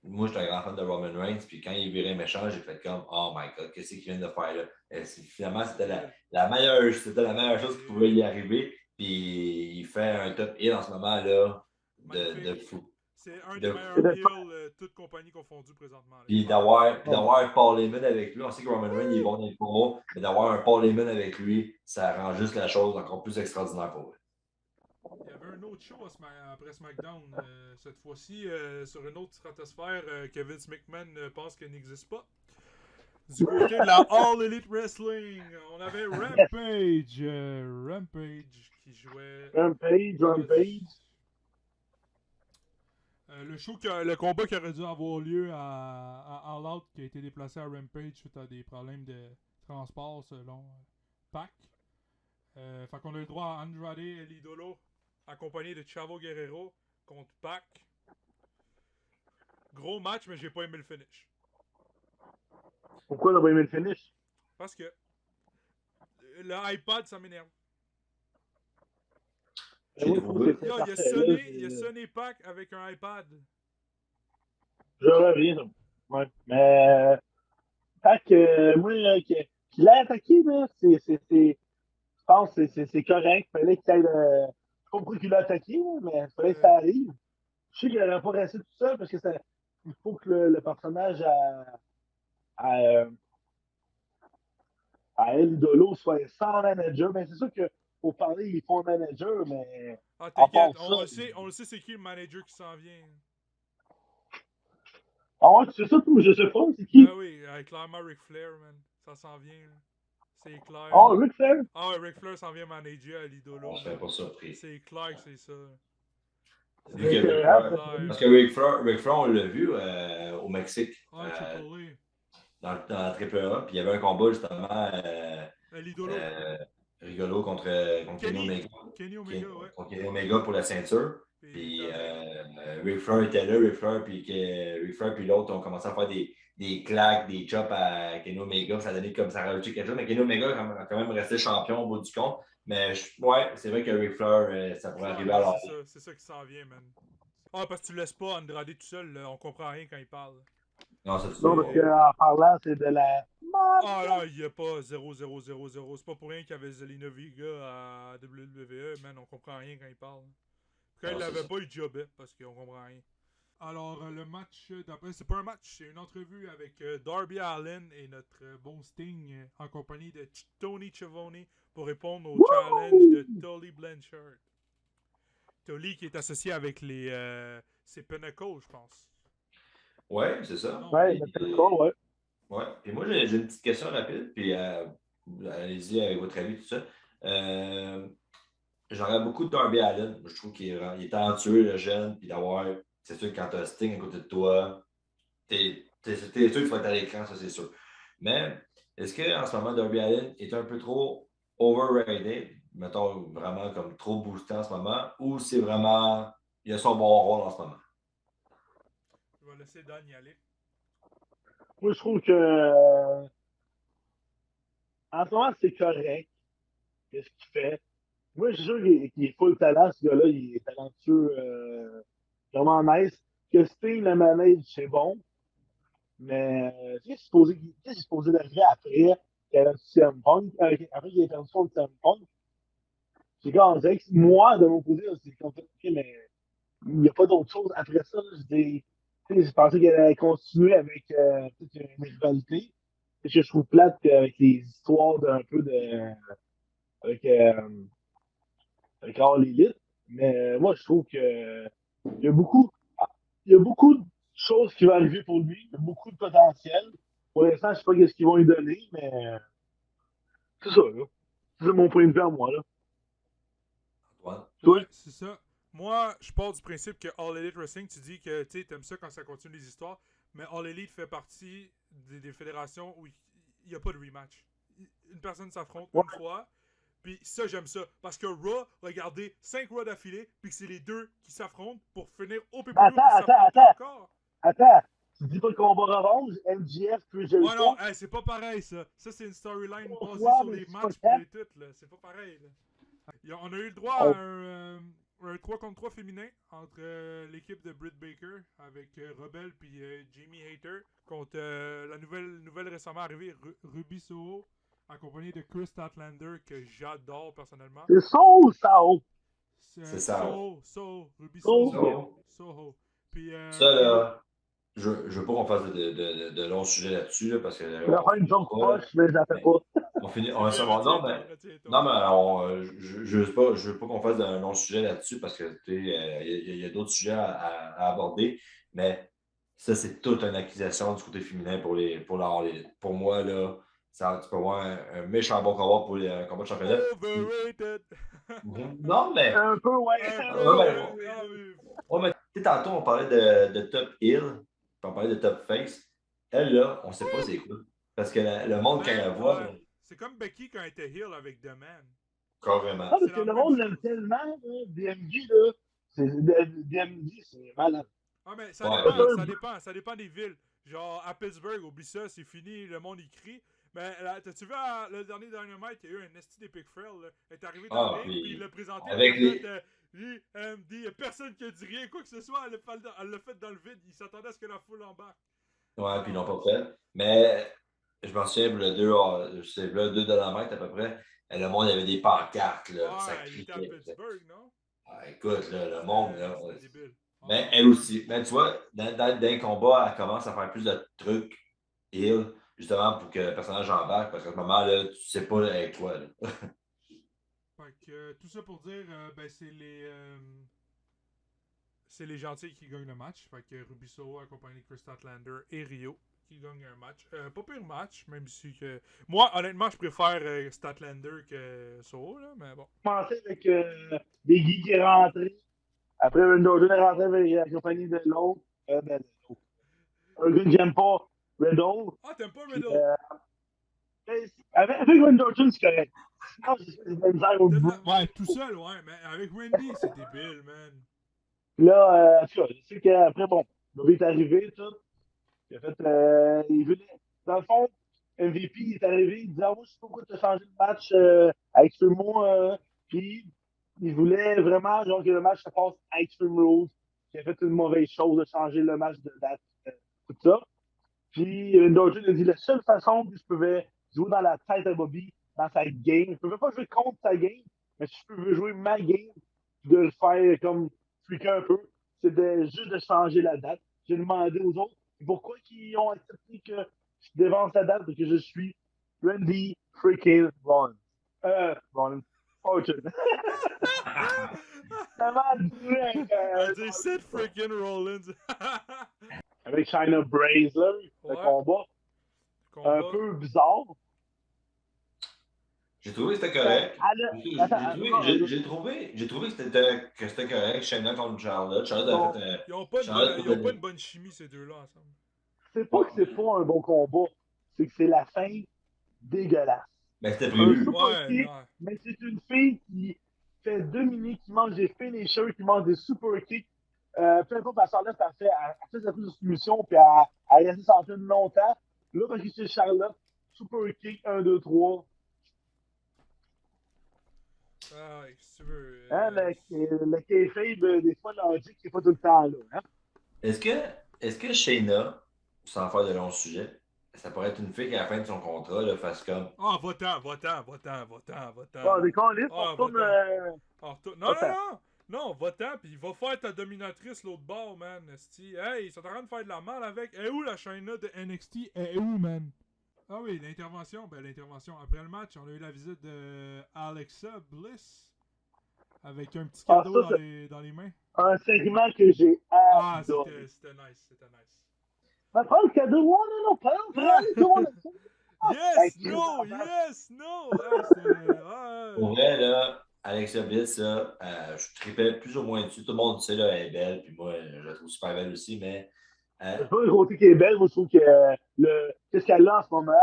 [SPEAKER 3] moi, je suis un grand fan de Roman Reigns, puis quand il est viré méchant, j'ai fait comme, oh my god, qu'est-ce qu'il vient de faire là? Et finalement, c'était la meilleure chose qui pouvait y arriver, puis il fait un top heel en ce moment-là de fou.
[SPEAKER 5] C'est un des meilleurs heels, toutes compagnies confondues présentement.
[SPEAKER 3] Puis d'avoir Paul Heyman avec lui, on sait que Roman Reigns est bon dans le combat, mais d'avoir un Paul Heyman avec lui, ça rend juste la chose encore plus extraordinaire pour lui.
[SPEAKER 5] Il y avait un autre show après SmackDown, cette fois-ci sur une autre stratosphère que Vince McMahon pense qu'elle n'existe pas. Du côté de la All Elite Wrestling, on avait Rampage. Rampage qui jouait.
[SPEAKER 4] Rampage.
[SPEAKER 5] Le combat qui aurait dû avoir lieu à All Out qui a été déplacé à Rampage suite à des problèmes de transport selon Pac. Fait qu'on a eu le droit à Andrade El Idolo accompagné de Chavo Guerrero contre Pac. Gros match, mais j'ai pas aimé le finish.
[SPEAKER 4] Pourquoi t'as pas aimé le finish?
[SPEAKER 5] Parce que le iPad, ça m'énerve. Il a sonné Pac avec un iPad.
[SPEAKER 4] Je reviens. Ouais. Mais Pac, moi, qu'il a attaqué, là, je pense que c'est correct. Il fallait qu'il aille. Je comprends qu'il l'a attaqué, là, mais il fallait que ça arrive. Je sais qu'il n'aurait pas resté tout seul parce que il faut que le personnage à El Idolo soit sans manager. Ben, c'est sûr que pour parler, ils font un manager, mais
[SPEAKER 5] Ah,
[SPEAKER 4] à part
[SPEAKER 5] t'inquiète,
[SPEAKER 4] ça.
[SPEAKER 5] on le sait c'est qui le manager qui s'en vient.
[SPEAKER 4] Ah ouais, c'est ça, tout, je sais pas, c'est qui?
[SPEAKER 5] Ben oui, clairement Ric Flair, man. Ça s'en vient, là. C'est clair.
[SPEAKER 4] Ah, Ric Flair?
[SPEAKER 5] Ah ouais, Ric Flair s'en vient manager à l'idolo.
[SPEAKER 3] On serait pas surpris.
[SPEAKER 5] C'est clair que c'est ça.
[SPEAKER 3] Vu que
[SPEAKER 4] C'est
[SPEAKER 3] Ric
[SPEAKER 4] clair,
[SPEAKER 3] Flair, parce que Ric Flair, on l'a vu au Mexique.
[SPEAKER 5] Ah, Triple
[SPEAKER 3] Dans la AAA, puis il y avait un combat justement
[SPEAKER 5] A. L'idolo.
[SPEAKER 3] rigolo contre Kenny Omega.
[SPEAKER 5] Kenny Omega, ouais.
[SPEAKER 3] Contre Kenny Omega pour la ceinture. Puis Ric Flair était là, Ric Flair puis l'autre ont commencé à faire des claques, des chops à Kenny Omega. Ça a donné comme ça a rajouté quelque chose. Mais Kenny Omega a quand même resté champion au bout du compte. Mais ouais, c'est vrai que Ric Flair, ça pourrait arriver à l'heure.
[SPEAKER 5] C'est ça qui s'en vient, man. Ah, parce que tu laisses pas Andrade tout seul, là. On comprend rien quand il parle.
[SPEAKER 3] Non, ça
[SPEAKER 4] Non, parce qu'en parlant, c'est de la.
[SPEAKER 5] Ah non, il n'y a pas 0-0-0-0. C'est pas pour rien qu'il y avait Zelina Vega à WWE, man. On comprend rien quand il parle. Quand il l'avait pas, il jobait parce qu'on comprend rien. Alors, le match d'après, c'est pas un match, c'est une entrevue avec Darby Allin et notre bon Sting en compagnie de Tony Schiavone pour répondre au challenge de Tully Blanchard. Tully qui est associé avec c'est Pinnacle, je pense.
[SPEAKER 3] Ouais, c'est ça.
[SPEAKER 4] Ouais, le Pinnacle, ouais.
[SPEAKER 3] Ouais. Puis moi, j'ai une petite question rapide, puis allez-y avec votre avis, tout ça. J'aurais beaucoup de Darby Allin. Je trouve qu'il est talentueux, le jeune, puis d'avoir. C'est sûr que quand tu as Sting à côté de toi, t'es sûr que tu vas être à l'écran, ça c'est sûr. Mais est-ce qu'en ce moment, Darby Allin est un peu trop overrated, mettons vraiment comme trop boosté en ce moment, ou c'est vraiment. Il a son bon rôle en ce moment?
[SPEAKER 5] Je vais laisser Dan y aller.
[SPEAKER 4] Moi, je trouve que. En ce moment, c'est correct. Qu'est-ce qu'il fait? Moi, je suis sûr qu'il est full talent, ce gars-là. Il est talentueux, vraiment nice. Que Sting le manage, c'est bon. Mais qu'est-ce qui est supposé d'arriver après qu'il ait perdu CM Punk? Après qu'il ait perdu contre CM Punk? C'est comme, on dirait que moi, de mon côté, c'est comme ça, ok, mais il n'y a pas d'autre chose après ça. Je pensais qu'elle allait continuer avec toute une rivalité. Ce que je trouve plate avec les histoires d'un peu de. Avec, All Elite. Mais moi, je trouve que il y a beaucoup, il y a beaucoup de choses qui vont arriver pour lui. Il y a beaucoup de potentiel. Pour l'instant, je ne sais pas ce qu'ils vont lui donner, mais c'est ça, là. C'est mon point de vue à moi, là.
[SPEAKER 5] Ouais, c'est ça. Moi, je pars du principe que All Elite Wrestling, tu dis que tu aimes ça quand ça continue les histoires, mais All Elite fait partie des fédérations où il n'y a pas de rematch. Une personne s'affronte une fois, puis ça, j'aime ça. Parce que Raw, regardez, 5 Raw d'affilée, puis que c'est les deux qui s'affrontent pour finir au pay-per-view.
[SPEAKER 4] Attends. Tu dis pas le combat revanche, MJF puis Jericho?
[SPEAKER 5] Ouais, non, c'est pas pareil, ça. Ça, c'est une storyline basée sur les matchs et tout, là. C'est pas pareil, là. On a eu le droit à un 3 contre 3 féminin entre l'équipe de Britt Baker avec Rebel puis Jamie Hayter contre la nouvelle récemment arrivée Ruby Soho accompagnée de Chris Statlander que j'adore personnellement.
[SPEAKER 4] C'est Soho.
[SPEAKER 3] C'est Soho.
[SPEAKER 5] Soho. Ruby Soho. Puis,
[SPEAKER 3] ça, là, je veux pas qu'on fasse de longs sujets là-dessus, là, parce que.
[SPEAKER 4] Je vais faire une joke proche, mais je la fais pas.
[SPEAKER 3] On finit. On va savoir. Non, mais je veux pas qu'on fasse un long sujet là-dessus parce que il y a d'autres sujets à aborder. Mais ça, c'est toute une accusation du côté féminin pour moi, là, tu peux avoir un méchant bon combat pour un combat de championnat.
[SPEAKER 5] Overrated!
[SPEAKER 3] Non, mais.
[SPEAKER 4] Un peu, ouais.
[SPEAKER 3] Ouais, mais tantôt, on parlait de Top Hill, puis on parlait de Top Face. Elle, là, on sait pas c'est quoi. Parce que le monde, quand elle la voit.
[SPEAKER 5] Ouais. C'est comme Becky quand elle était heel avec The Man.
[SPEAKER 3] Carrément.
[SPEAKER 4] Ah, parce que le monde l'aime tellement, là, DMG, là. DMG, c'est malade.
[SPEAKER 5] Ah, mais ça dépend des villes. Genre, à Pittsburgh, oublie ça, c'est fini, le monde y crie. Mais t'as-tu vu le dernier Dynamite, il y a eu un esti d'Epic Fail, là. Elle est arrivée dans le ring, puis il l'a présenté
[SPEAKER 3] avec
[SPEAKER 5] il y a personne qui a dit rien, quoi que ce soit, elle l'a fait dans le vide, il s'attendait à ce que la foule embarque.
[SPEAKER 3] Ouais, puis ils l'ont pas fait. Mais je m'en souviens, c'est le 2 Dynamite à peu près. Le monde avait des pancartes, là. Ça
[SPEAKER 5] il était à Pittsburgh, non?
[SPEAKER 3] Ah, écoute, là, le monde, là.
[SPEAKER 5] C'était débile.
[SPEAKER 3] Mais elle aussi. Mais tu vois, dans les combats, elle commence à faire plus de trucs. justement pour que le personnage embarque, parce qu'à ce moment-là, tu sais pas avec quoi. Là.
[SPEAKER 5] Fait que, tout ça pour dire, ben, c'est les gentils qui gagnent le match. Fait que Rubiso accompagné de Chris Statlander et Rio qui gagnent un match. Pas pire match, même si que. Moi, honnêtement, je préfère Statlander que Soho, là, mais bon.
[SPEAKER 4] Commencé avec Biggie qui est rentré. Après, Randy Orton est rentré avec la compagnie de l'autre. Un gars que j'aime pas, Riddle.
[SPEAKER 5] Ah, t'aimes pas
[SPEAKER 4] Puis,
[SPEAKER 5] Riddle?
[SPEAKER 4] avec Randy Orton, c'est correct. Sinon, j'ai de la misère au bout.
[SPEAKER 5] Ouais, tout seul, ouais, mais avec Randy, c'est débile, man.
[SPEAKER 4] Puis là, en tout cas, je sais qu'après, bon, Bobby est arrivé, tout. Il a fait, il voulait, dans le fond, MVP est arrivé, il disait, ah, moi, je sais pas pourquoi tu as changé le match avec Sumo, puis il voulait vraiment, genre, que le match se passe à Extreme Rules. Il a fait une mauvaise chose de changer le match de date, tout ça. Puis, Orton a dit, la seule façon que je pouvais jouer dans la tête à Bobby, dans sa game, je ne pouvais pas jouer contre sa game, mais si je pouvais jouer ma game, de le faire comme tweaker un peu, c'était juste de changer la date. J'ai demandé aux autres pourquoi ils ont accepté que je dévance la date parce que je suis Randy freaking Rollins. Rollins. Orton. Ça m'a dit
[SPEAKER 5] Elle dit Seth freaking Rollins.
[SPEAKER 4] avec China Baszler, le
[SPEAKER 5] Ouais.
[SPEAKER 4] combat.
[SPEAKER 5] Combat.
[SPEAKER 4] Un peu bizarre.
[SPEAKER 3] J'ai trouvé que c'était correct. J'ai trouvé que c'était correct. Shayna contre Charlotte. Charlotte a fait
[SPEAKER 5] Ils ont pas
[SPEAKER 3] Charlotte
[SPEAKER 5] une bonne, bonne chimie, ces deux-là, ensemble.
[SPEAKER 4] C'est pas que c'est pas un bon combat, c'est que c'est la fin dégueulasse.
[SPEAKER 3] Ben, c'était
[SPEAKER 4] Un
[SPEAKER 3] prévu.
[SPEAKER 4] super
[SPEAKER 5] Ouais,
[SPEAKER 4] kick,
[SPEAKER 5] ouais.
[SPEAKER 4] mais c'est une fille qui fait dominer, qui mange des finishers, qui mange des super kicks. Peu importe, la Charlotte, elle fait sa plus de soumission, puis elle reste championne longtemps. Là, parce que c'est Charlotte, super kick, 1, 2, 3.
[SPEAKER 5] Ah, qu'est-ce que tu veux?
[SPEAKER 4] Hein, le kayfabe, des fois, logique, c'est pas tout le temps là. Hein?
[SPEAKER 3] Est-ce que Shayna, sans faire de longs sujets, ça pourrait être une fille qui, à la fin de son contrat, là, fasse comme.
[SPEAKER 5] Ah, va-t'en.
[SPEAKER 4] Bon, des calices,
[SPEAKER 5] Ah,
[SPEAKER 4] on retourne.
[SPEAKER 5] Non, non, va-t'en, pis va faire ta dominatrice l'autre bord, man. Esti. Hey, ils sont en train de faire de la mal avec. Elle est où la Shayna de NXT? Elle est où, man? Ah oui, l'intervention. Ben, l'intervention. Après le match, on a eu la visite de Alexa Bliss. Avec un petit cadeau dans les mains.
[SPEAKER 4] Un segment que j'ai adoré.
[SPEAKER 5] C'était nice.
[SPEAKER 4] Va prendre le cadeau. Oh non, prends.
[SPEAKER 5] Yes, no.
[SPEAKER 3] Pour vrai, là, Alexa Bliss, là, je tripais plus ou moins dessus. Tout le monde sait, là, elle est belle, puis moi, je la trouve super belle aussi, mais.
[SPEAKER 4] C'est pas le côté qui est belle, moi je trouve que qu'est-ce qu'elle a en ce moment.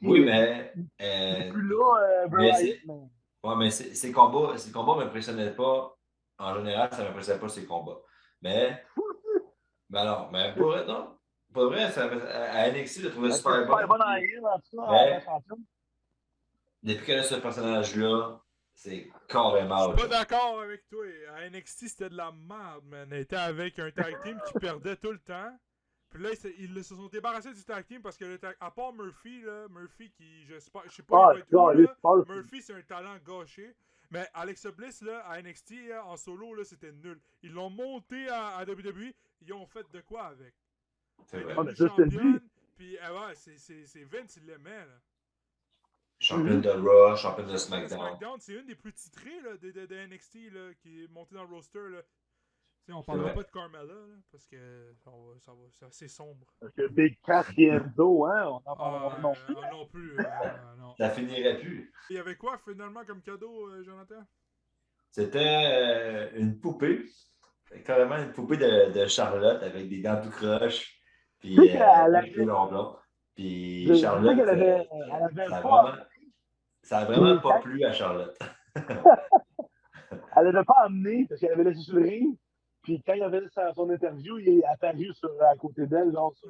[SPEAKER 3] Oui, mais.
[SPEAKER 4] C'est plus là,
[SPEAKER 3] Ouais, mais ces combats ne m'impressionnaient pas. En général, ça ne m'impressionnait pas ces combats. Mais. Mais alors, mais pour vrai, non. Pour vrai, à NXT, je le trouvais super bon.
[SPEAKER 4] Super bonne en heel, en tout cas, la championne.
[SPEAKER 3] Depuis qu'elle a ce personnage-là, c'est carrément.
[SPEAKER 5] Je suis pas d'accord avec toi. À NXT, c'était de la merde, man. Elle était avec un tag team qui perdait tout le temps. Puis là, ils se sont débarrassés du tag team parce que à part Murphy, là, Murphy qui, je sais pas, il va être où, là. Murphy, c'est un talent gâché. Mais Alexa Bliss, là, à NXT, là, en solo, là, c'était nul. Ils l'ont monté à WWE, ils ont fait de quoi avec?
[SPEAKER 3] C'est vrai.
[SPEAKER 5] Elle est championne, puis ouais, c'est Vince, il l'aimait, là.
[SPEAKER 3] Championne de Raw, championne de SmackDown.
[SPEAKER 5] C'est une des plus titrées là, de NXT là, qui est montée dans le roster. Là. T'sais, on parlera pas de Carmella là, parce que c'est assez sombre.
[SPEAKER 4] Parce que Big Cass et Enzo, hein, on en parlera non plus.
[SPEAKER 5] Non plus. Non.
[SPEAKER 3] Ça finirait plus.
[SPEAKER 5] Il y avait quoi finalement comme cadeau, Jonathan?
[SPEAKER 3] C'était une poupée. Carrément une poupée de Charlotte avec des dents tout croches. Puis avec les longs blonds. Puis Charlotte. Ça a vraiment pas plu à Charlotte.
[SPEAKER 4] Elle n'avait pas amené parce qu'elle avait laissé sur le ring. Puis quand il avait son interview, il est apparu à côté d'elle, genre sur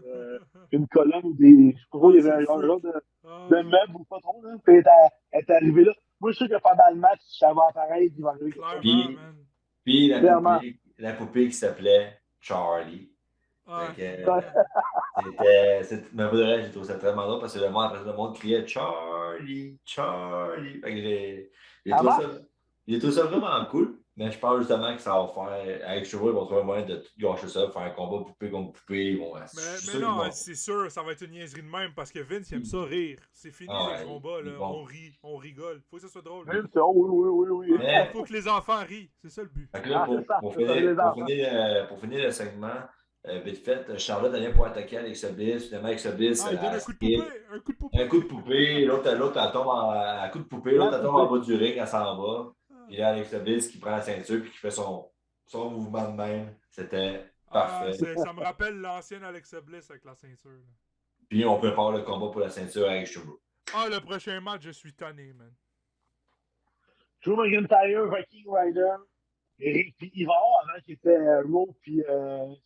[SPEAKER 4] une colonne ou des. Je sais pas, il y avait un genre de meuble ou pas trop. Là. Puis elle est arrivée là. Moi, je suis sûr que pendant le match, ça va apparaître, il va arriver.
[SPEAKER 3] Puis la poupée qui s'appelait Charlie. Mais pour de vrai, j'ai trouvé ça très drôle parce que le monde criait Charlie. Fait que j'ai trouvé ça. J'ai trouvé ça vraiment cool, mais je pense justement que ça va faire. Avec Chevrolet, ils vont trouver un moyen de tout gâcher ça, faire un combat poupée contre poupée. Ils vont, je suis
[SPEAKER 5] Mais
[SPEAKER 3] sûr qu'ils
[SPEAKER 5] non,
[SPEAKER 3] vont.
[SPEAKER 5] c'est sûr, ça va être une niaiserie de même parce que Vince, il aime ça rire. C'est fini
[SPEAKER 3] Ah
[SPEAKER 5] les
[SPEAKER 3] ouais,
[SPEAKER 5] combats,
[SPEAKER 3] ils
[SPEAKER 5] là.
[SPEAKER 3] vont.
[SPEAKER 5] On rit, on rigole. Faut que ça soit drôle.
[SPEAKER 4] Même si, oh, oui.
[SPEAKER 3] Mais,
[SPEAKER 5] Faut que les enfants rient. C'est ça le but.
[SPEAKER 3] fait que là,
[SPEAKER 4] C'est ça, c'est ça, les enfants.
[SPEAKER 3] pour finir le segment, vite fait, Charlotte elle vient pour attaquer Alexa Bliss. Finalement, Alexa Bliss,
[SPEAKER 5] Ah, il donne
[SPEAKER 3] elle
[SPEAKER 5] un coup de
[SPEAKER 3] skip.
[SPEAKER 5] poupée! Un coup de poupée!
[SPEAKER 3] Un coup de poupée, l'autre elle tombe un coup de poupée, l'autre elle tombe en bas du ring, elle s'en va. Puis là, Alexa Bliss qui prend la ceinture puis qui fait son mouvement de même. C'était parfait.
[SPEAKER 5] Ça me rappelle l'ancienne Alexa Bliss avec la ceinture. Là.
[SPEAKER 3] Puis on prépare le combat pour la ceinture avec Chevrolet.
[SPEAKER 5] Le prochain match, je suis tanné, man.
[SPEAKER 4] Drew McIntyre, Viking Rider, Eric puis Ivar, avant qui était Raw, puis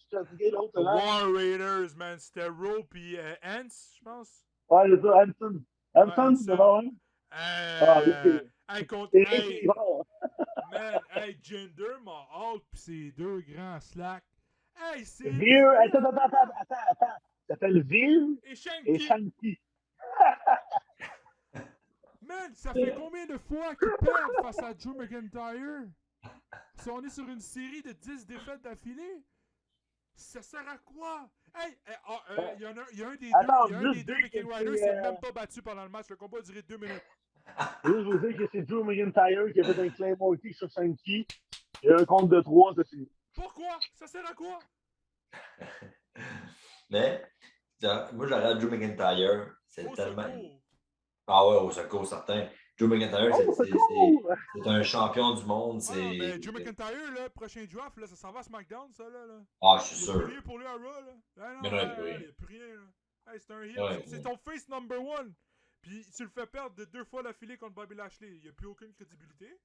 [SPEAKER 4] tu as dit l'autre là?
[SPEAKER 5] War Raiders, man. C'était Raw puis Ants, je pense.
[SPEAKER 4] Ouais, c'est ça, Hanson. Hanson, c'est bon, hein?
[SPEAKER 5] Hey, contre.
[SPEAKER 4] Eric
[SPEAKER 5] Hey,
[SPEAKER 4] puis Ivar.
[SPEAKER 5] man, hey, Jinder Mahal pis ses deux grands slacks. Hey, c'est.
[SPEAKER 4] Veer, attends. Ça s'appelle Veer
[SPEAKER 5] Et
[SPEAKER 4] et
[SPEAKER 5] Shanky.
[SPEAKER 4] Shanky.
[SPEAKER 5] Man, ça fait combien de fois qu'ils perdent face à Drew McIntyre? Si on est sur une série de 10 défaites d'affilée, ça sert à quoi? Hey, il y a un des
[SPEAKER 4] Attends,
[SPEAKER 5] deux Viking Riders qui s'est même pas battu pendant le match. Le combat a duré 2 minutes.
[SPEAKER 4] Juste vous dire que c'est Drew McIntyre qui a fait un Claymore kick sur Shanky. Il y a un compte de 3, ça c'est.
[SPEAKER 5] Pourquoi? Ça sert à quoi?
[SPEAKER 3] Mais, moi, je regarde Drew McIntyre. C'est
[SPEAKER 5] Au
[SPEAKER 3] tellement.
[SPEAKER 5] secours.
[SPEAKER 3] Ah ouais, au secours, certain. Drew McIntyre, c'est un champion du monde.
[SPEAKER 5] Mais Drew McIntyre, là, prochain draft, là, ça s'en va à SmackDown, ça, là.
[SPEAKER 3] Ah, je suis
[SPEAKER 5] Il n'y a
[SPEAKER 3] sûr.
[SPEAKER 5] plus rien pour lui à Raw, là. Non,
[SPEAKER 3] Mais non,
[SPEAKER 5] il n'y a plus rien, là. Hey, c'est un heel.
[SPEAKER 3] Ouais,
[SPEAKER 5] C'est ton face number one. Puis tu le fais perdre de 2 fois d'affilée contre Bobby Lashley. Il n'y a plus aucune crédibilité.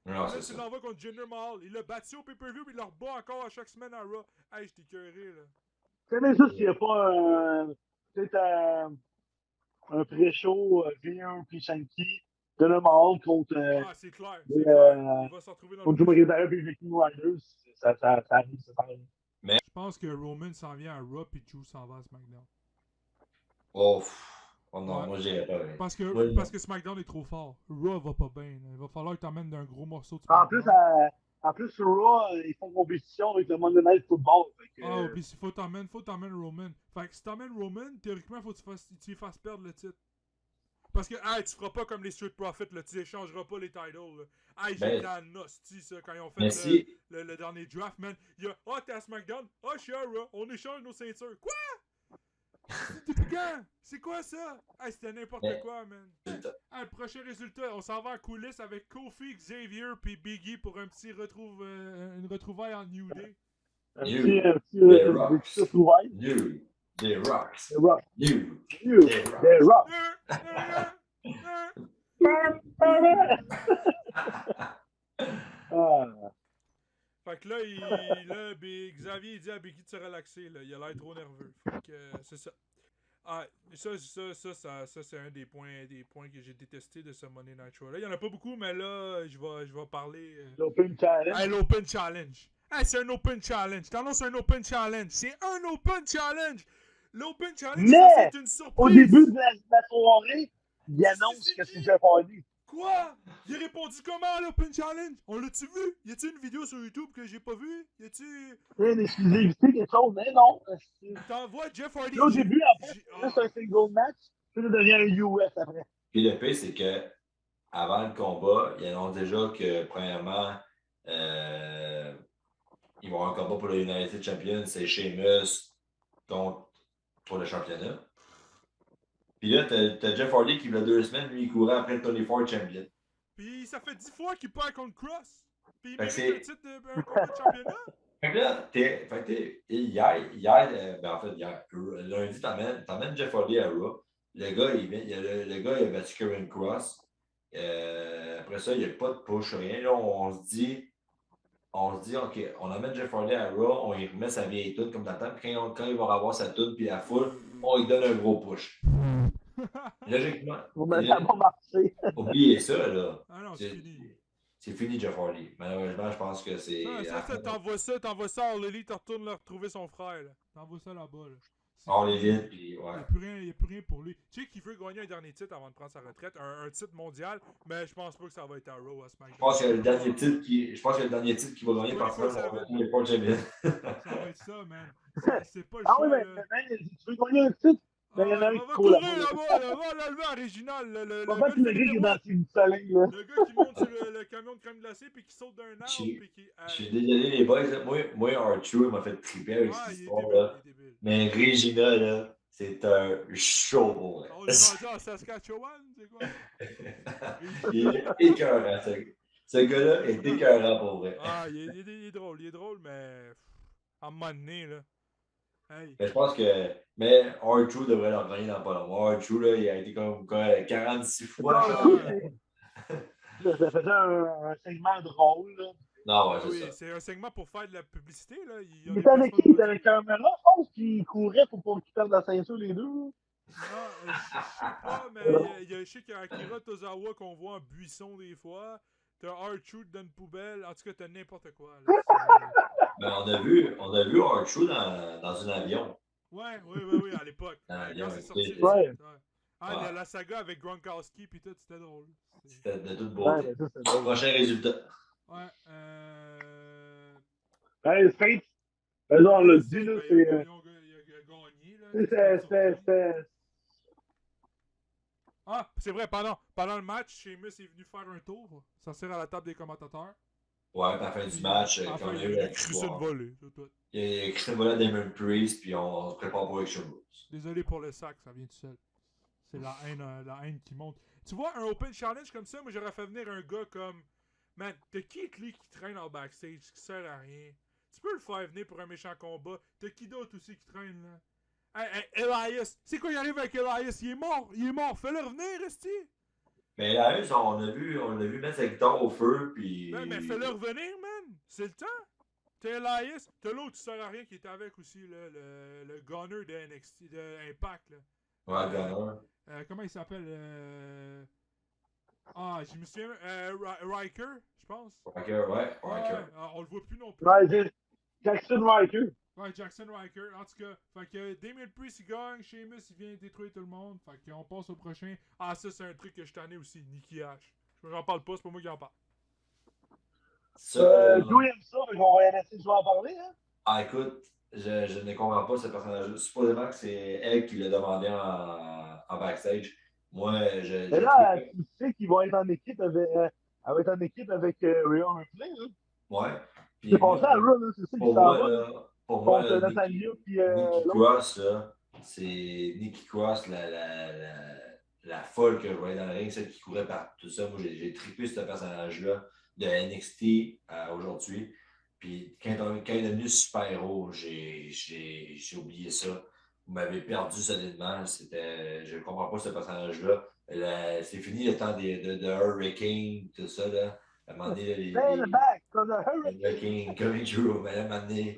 [SPEAKER 3] Non,
[SPEAKER 5] Là,
[SPEAKER 3] c'est
[SPEAKER 5] tu
[SPEAKER 3] ça.
[SPEAKER 5] l'envoies contre Jinder Mahal. Il l'a battu au pay-per-view, puis il le rebat encore à chaque semaine à Raw. Hey, je t'ai écœuré, là.
[SPEAKER 4] C'est même ça s'il n'y a pas peut-être un pré-show, Veer puis Shanky, de le Mahal contre.
[SPEAKER 5] C'est clair. C'est clair. Il va se retrouver dans
[SPEAKER 4] Contre
[SPEAKER 5] le
[SPEAKER 4] Drew McIntyre puis Viking Riders, ça arrive, ça arrive.
[SPEAKER 5] Je pense que Roman s'en vient à Raw, puis Drew s'en va à SmackDown.
[SPEAKER 3] Oh non,
[SPEAKER 5] Ouais.
[SPEAKER 3] moi, j'irais pas. Ouais.
[SPEAKER 5] Parce que SmackDown est trop fort. Raw va pas bien. Il va falloir que t'emmènes d'un gros morceau de SmackDown.
[SPEAKER 4] En plus, sur Raw, ils font compétition avec le Monday Night Football.
[SPEAKER 5] Puis il faut t'emmèner Roman. Fait que si t'emmènes Roman, théoriquement, faut que tu lui fasses perdre le titre. Parce que, tu feras pas comme les Street Profits, là, tu échangeras pas les titles. Là. J'ai la nostie, ça, quand ils ont fait le dernier draft, man. Il y a, t'es à SmackDown, je suis à Raw, on échange nos ceintures. Quoi? Depuis quand? C'est quoi ça? C'était n'importe quoi, man. Le prochain résultat, on s'en va en coulisses avec Kofi, Xavier puis Biggie pour un petit une retrouvaille en New Day.
[SPEAKER 4] Un petit retrouvaille.
[SPEAKER 3] New Day Rocks.
[SPEAKER 4] Des Rocks.
[SPEAKER 3] New
[SPEAKER 4] Des Rocks.
[SPEAKER 5] Fait que là, Xavier il dit à Biggie de se relaxer, là. Il a l'air trop nerveux. Fait que c'est ça. Ça c'est un des points que j'ai détesté de ce Monday Night Raw. Là, il y en a pas beaucoup, mais là, je vais parler.
[SPEAKER 4] L'Open Challenge.
[SPEAKER 5] L'Open Challenge. C'est un Open Challenge. T'annonces un Open Challenge. C'est un Open Challenge. L'Open Challenge, c'est une surprise.
[SPEAKER 4] Au début de la soirée, il annonce que c'est Jeff Hardy.
[SPEAKER 5] Quoi? Il a répondu comment à l'Open Challenge? On l'a-tu vu? Y a-tu une vidéo sur YouTube que j'ai pas vue? Y a-tu...
[SPEAKER 4] Une exclusivité, quelque chose? Mais non.
[SPEAKER 5] T'envoies Jeff Hardy.
[SPEAKER 4] Là, au début, en fait, c'est un single match, puis ça devient un US après.
[SPEAKER 3] Puis le pire, c'est que avant le combat, ils annoncent déjà que, premièrement, ils vont avoir un combat pour le United Champion, c'est Sheamus pour le championnat. Puis là, t'as Jeff Hardy qui, il y a 2 semaines, lui, il courait après le 24 Champion.
[SPEAKER 5] Puis ça fait 10 fois qu'il perd contre Cross. Puis il
[SPEAKER 3] Fait que
[SPEAKER 5] mérite un titre un combat de championnat.
[SPEAKER 3] Fait que là, hier, lundi, t'emmènes Jeff Hardy à Raw. Le gars, il a battu Karen Cross. Après ça, il n'y a pas de push, rien. Là, on se dit, OK, on amène Jeff Hardy à Raw, on lui remet sa vieille toune comme t'attends, puis quand il va avoir sa toune, puis la foule, on lui donne un gros push. Logiquement.
[SPEAKER 4] Mais ça va marcher.
[SPEAKER 3] Oubliez ça, là.
[SPEAKER 5] Ah non, c'est fini.
[SPEAKER 3] C'est fini, Jeff Hardy. Malheureusement, je pense que c'est.
[SPEAKER 5] T'envoies ça à Lily, tu retournes là retrouver son frère. T'envoies ça là-bas. Là.
[SPEAKER 3] On l'évite, puis
[SPEAKER 5] Il
[SPEAKER 3] ouais.
[SPEAKER 5] n'y a plus rien pour lui. Tu sais qu'il veut gagner un dernier titre avant de prendre sa retraite, un titre mondial, mais je pense pas que ça va être à Raw à SmackDown.
[SPEAKER 3] Je pense que le dernier titre qu'il va gagner par ça,
[SPEAKER 5] 24/7.
[SPEAKER 3] ça va être les Paul Champion.
[SPEAKER 5] Ça va être ça, man. C'est pas le
[SPEAKER 4] Ah
[SPEAKER 5] choix,
[SPEAKER 4] oui, mais
[SPEAKER 5] là.
[SPEAKER 4] tu veux gagner un titre? Ben, il y en a un
[SPEAKER 5] Va
[SPEAKER 4] qui
[SPEAKER 5] va
[SPEAKER 4] court
[SPEAKER 5] courir
[SPEAKER 4] là-bas.
[SPEAKER 5] là-bas, là. Va l'enlever à Réginal, le
[SPEAKER 4] Va
[SPEAKER 5] gars
[SPEAKER 4] battre
[SPEAKER 5] de
[SPEAKER 4] le gars qui
[SPEAKER 5] Philippe
[SPEAKER 4] est dans
[SPEAKER 5] Desbois.
[SPEAKER 4] le soleil, là.
[SPEAKER 5] Le gars qui monte sur le camion de crème glacée puis qui saute d'un
[SPEAKER 3] Je
[SPEAKER 5] arbre
[SPEAKER 3] suis
[SPEAKER 5] puis qui.
[SPEAKER 3] je suis désolé, les boys. Moi R-Truth m'a fait triper avec cette
[SPEAKER 5] Il est
[SPEAKER 3] histoire-là.
[SPEAKER 5] débile.
[SPEAKER 3] Mais Regina, là, c'est un show pour elle.
[SPEAKER 5] On est rendu en Saskatchewan, c'est quoi?
[SPEAKER 3] Il est écœurant, ce gars-là est écœurant pour vrai.
[SPEAKER 5] Il est drôle, mais. À un moment donné, là. Hey.
[SPEAKER 3] Mais je pense que. Mais R-Truth devrait leur gagner dans pas longtemps. R-Truth, là, il a été comme quoi, 46 fois.
[SPEAKER 4] Ça faisait un segment drôle, là.
[SPEAKER 3] Non, ouais, c'est
[SPEAKER 5] Oui,
[SPEAKER 3] ça.
[SPEAKER 5] c'est un segment pour faire de la publicité, là.
[SPEAKER 4] Il était avec qui? Il était avec Caméra, je pense, qui courait pour pas qu'ils perdent la ceinture, les deux.
[SPEAKER 5] Non, je sais pas, mais je sais qu'il y a Akira Tozawa qu'on voit en buisson des fois. T'as R-Truth dans une poubelle. En tout cas, t'as n'importe quoi. Là.
[SPEAKER 3] Ben, on a vu R-Truth dans un avion.
[SPEAKER 5] Oui, à l'époque.
[SPEAKER 3] Quand
[SPEAKER 5] c'est sorti.
[SPEAKER 4] Ouais.
[SPEAKER 5] La saga avec Gronkowski puis tout, c'était drôle.
[SPEAKER 3] C'était de toute beauté.
[SPEAKER 4] Ouais, ça, drôle.
[SPEAKER 3] Prochain résultat.
[SPEAKER 5] Ouais,
[SPEAKER 4] Saints, on l'a dit, là, c'est.
[SPEAKER 5] Il a gagné, là. C'est vrai, pendant le match, Sheamus est venu faire un tour, s'asseoir à la table des commentateurs.
[SPEAKER 3] Ouais, à la fin du match, quand
[SPEAKER 5] il a crissé une volée, c'est tout.
[SPEAKER 3] Il a crissé une volée à Damon Priest, puis on se prépare pour Extreme Rules.
[SPEAKER 5] Désolé pour le sac, ça vient tout seul. C'est la haine qui monte. Tu vois, un Open Challenge comme ça, moi j'aurais fait venir un gars comme... Man, t'as Keith Lee qui traîne en backstage, qui sert à rien. Tu peux le faire venir pour un méchant combat. T'as qui d'autre aussi qui traîne, là? Elias, c'est quoi il arrive avec Elias? Il est mort, fais-le revenir, esti!
[SPEAKER 3] Mais Elias, on l'a vu mettre sa guitare au feu, puis...
[SPEAKER 5] Mais fais-le revenir, man! C'est le temps! T'as Elias, t'as l'autre qui sert à rien qui était avec aussi, là, le gunner de NXT, de Impact, là.
[SPEAKER 3] Ouais, gunner.
[SPEAKER 5] Comment il s'appelle? Je me souviens, Riker, je pense.
[SPEAKER 3] Riker.
[SPEAKER 5] On le voit plus non plus.
[SPEAKER 4] Ouais, Jackson Riker.
[SPEAKER 5] Ouais, Jackson Riker. En tout cas, fait que Damien Priest il gagne, Sheamus il vient détruire tout le monde. Fait qu'on passe au prochain. Ça c'est un truc que je t'en ai aussi, Nikki H. J'en parle pas, c'est pas moi qui en parle.
[SPEAKER 4] Joe aime ça, mais on va laisser Joe en parler, hein?
[SPEAKER 3] Écoute, je ne comprends pas ce personnage-là. Supposément que c'est elle qui l'a demandé en backstage. Moi,
[SPEAKER 4] Mais là, tu sais qu'ils vont être en équipe avec, elle va être en équipe avec Rhea Ripley, hein?
[SPEAKER 3] Ouais.
[SPEAKER 4] C'est passé à Raw, là, c'est ça qui s'en va.
[SPEAKER 3] Pour moi,
[SPEAKER 4] Natalia puis
[SPEAKER 3] Nikki Cross, là, c'est Nikki Cross, la folle que je voyais dans le ring, celle qui courait par tout ça. Moi, j'ai trippé ce personnage-là de NXT aujourd'hui. Puis quand il est devenu super-héros, j'ai oublié ça. Vous m'avez perdu solidement. Je ne comprends pas ce personnage-là. C'est fini le temps de Hurricane, tout ça. Là. À un moment donné, Hurricane, coming true, mais à un moment donné.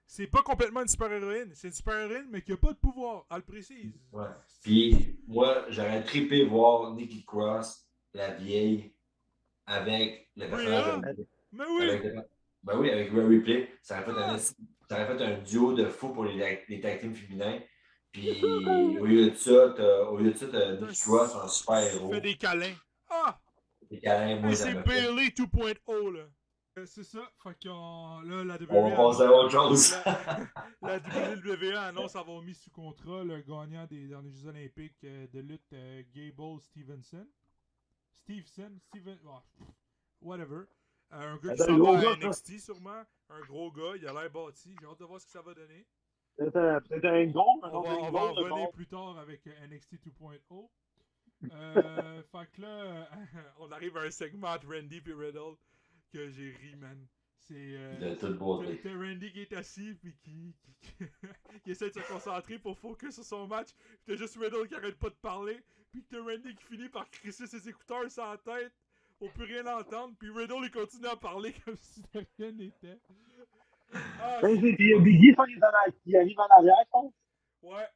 [SPEAKER 5] C'est pas complètement une super-héroïne. C'est une super-héroïne, mais qui a pas de pouvoir. Elle le précise.
[SPEAKER 3] Ouais. Puis moi, j'aurais trippé voir Nikki Cross, la vieille, avec le personnage.
[SPEAKER 5] Mais oui!
[SPEAKER 3] Avec Rhea Ripley. Ça aurait fait un duo de fou pour les tag teams féminins. Puis au lieu de ça, t'as Nikki Cross en super-héros.
[SPEAKER 5] Fait des câlins.
[SPEAKER 3] Des câlins, moi,
[SPEAKER 5] c'est Bayley 2.0, là. C'est ça. Fait que là, la WWE.
[SPEAKER 3] On va passer à autre chose.
[SPEAKER 5] La WWE annonce avoir mis sous contrat le gagnant des derniers Jeux Olympiques de lutte Gable Stevenson. Whatever. Un gars qui s'en va à NXT sûrement. Un gros gars, il a l'air bâti. J'ai hâte de voir ce que ça va donner.
[SPEAKER 4] C'est un gros.
[SPEAKER 5] On va en revenir plus tard avec NXT 2.0. Fait que là, on arrive à un segment de Randy et Riddle que j'ai ri, man. C'est
[SPEAKER 3] de toute beauté.
[SPEAKER 5] T'as Randy qui est assis puis qui essaie de se concentrer pour focus sur son match. Puis t'as juste Riddle qui arrête pas de parler. Puis t'as Randy qui finit par crisser ses écouteurs sur la tête. On peut rien entendre. Puis Riddle il continue à parler comme si de rien n'était.
[SPEAKER 4] Puis il y a Biggie qui arrive en arrière, je pense.
[SPEAKER 5] Ouais.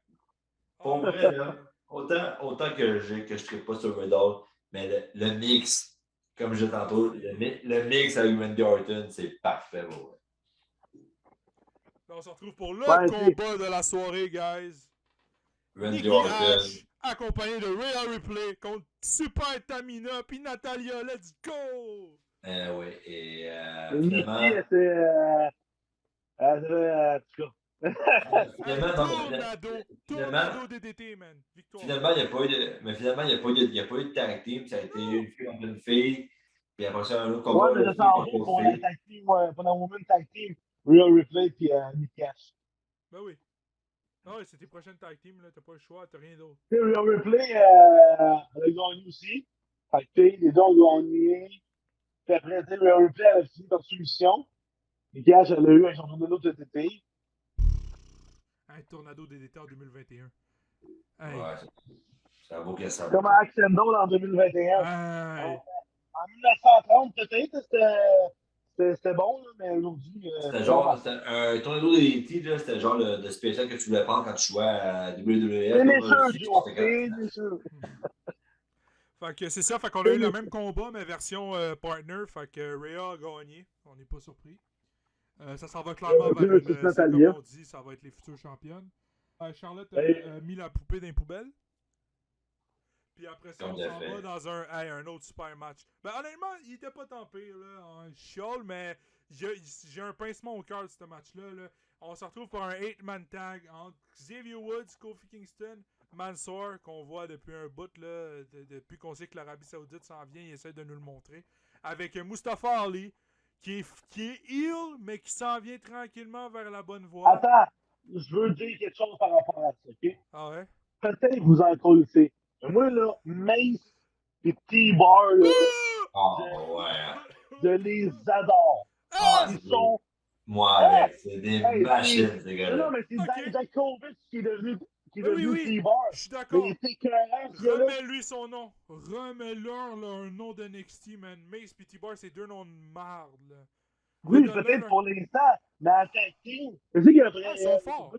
[SPEAKER 3] Pour vrai, là, autant que je ne tripe pas sur Riddle, mais le mix, comme je disais tantôt, le mix avec Randy Orton, c'est parfait.
[SPEAKER 5] Là, on se retrouve pour le
[SPEAKER 4] Ouais,
[SPEAKER 5] combat de la soirée, guys.
[SPEAKER 3] Randy
[SPEAKER 5] Nikki
[SPEAKER 3] Orton.
[SPEAKER 5] Ash, accompagné de Rhea Ripley contre Super Tamina puis Natalia. Let's go!
[SPEAKER 3] Oui, et
[SPEAKER 4] Nikki,
[SPEAKER 3] finalement,
[SPEAKER 4] en tout cas.
[SPEAKER 3] finalement, non, mais
[SPEAKER 5] Tornado DDT, man. Victoire.
[SPEAKER 3] finalement, il n'y a pas eu de. Mais finalement, il y a pas eu de tag team. Ça a été une fille contre une fille. Puis après ça, un autre
[SPEAKER 4] Ouais,
[SPEAKER 3] combat,
[SPEAKER 4] mais
[SPEAKER 3] une
[SPEAKER 4] ça
[SPEAKER 3] fille
[SPEAKER 4] s'en
[SPEAKER 3] contre
[SPEAKER 4] va
[SPEAKER 3] une
[SPEAKER 4] pour
[SPEAKER 3] autre
[SPEAKER 4] le
[SPEAKER 3] fille.
[SPEAKER 4] tag team, pour la Women Tag Team. Real Replay puis Nikki Ash.
[SPEAKER 5] Ben oui. Ah ouais, c'est tes prochaines tag teams, là. T'as pas le choix, t'as rien d'autre.
[SPEAKER 4] Tu sais, Real Replay, elle a gagné aussi. Fait que, tu sais, les deux ont gagné. Puis après, tu sais, Real Replay, elle a fini par soumission. Nikki Ash, elle a eu un championnat de TT.
[SPEAKER 5] Un Tornado DDT en 2021. Hey.
[SPEAKER 3] Ouais, ça vaut que ça.
[SPEAKER 4] Comme à Accendo en 2021.
[SPEAKER 5] Hey.
[SPEAKER 4] En 1930, peut-être, c'était bon, là, mais aujourd'hui.
[SPEAKER 3] C'était genre, c'était un tornado DDT, là, c'était genre le spécial que tu voulais prendre quand tu jouais à WWF.
[SPEAKER 4] C'est les sûr, Joe. C'est les sûr.
[SPEAKER 5] Fait que c'est ça, fait qu'on a eu le même combat, mais version partner. Fait que Rhea a gagné. On n'est pas surpris. Ça s'en va clairement vers une, comme on dit, ça va être les futures championnes. Charlotte a mis la poupée dans les poubelles. Puis après ça, on s'en va dans un autre super match. Ben honnêtement, il était pas tant pire, là, en chiole, mais j'ai un pincement au cœur de ce match-là. Là. On se retrouve pour un 8-man tag entre Xavier Woods, Kofi Kingston, Mansoor, qu'on voit depuis un bout, là, depuis qu'on sait que l'Arabie Saoudite s'en vient, il essaie de nous le montrer. Avec Mustafa Ali, qui est heel, mais qui s'en vient tranquillement vers la bonne voie.
[SPEAKER 4] Attends, je veux dire quelque chose par rapport à ça, ok?
[SPEAKER 5] Ah ouais?
[SPEAKER 4] Peut-être que vous en connaissez. Mais moi, là, Mace et T-Bar, là, je les adore. Ils sont.
[SPEAKER 3] Moi, avec, c'est des machines, ces gars-là.
[SPEAKER 4] Non, mais c'est Dakovic qui est devenu
[SPEAKER 5] oui.
[SPEAKER 4] T-Bar.
[SPEAKER 5] Je suis d'accord.
[SPEAKER 4] Remets-lui
[SPEAKER 5] son nom. Remets-leur un nom de NXT, man. Mace et T-Bar, c'est deux noms de marde, là.
[SPEAKER 4] Oui, peut-être pour l'instant, mais en tag team, je sais qu'il y a
[SPEAKER 5] ils sont forts.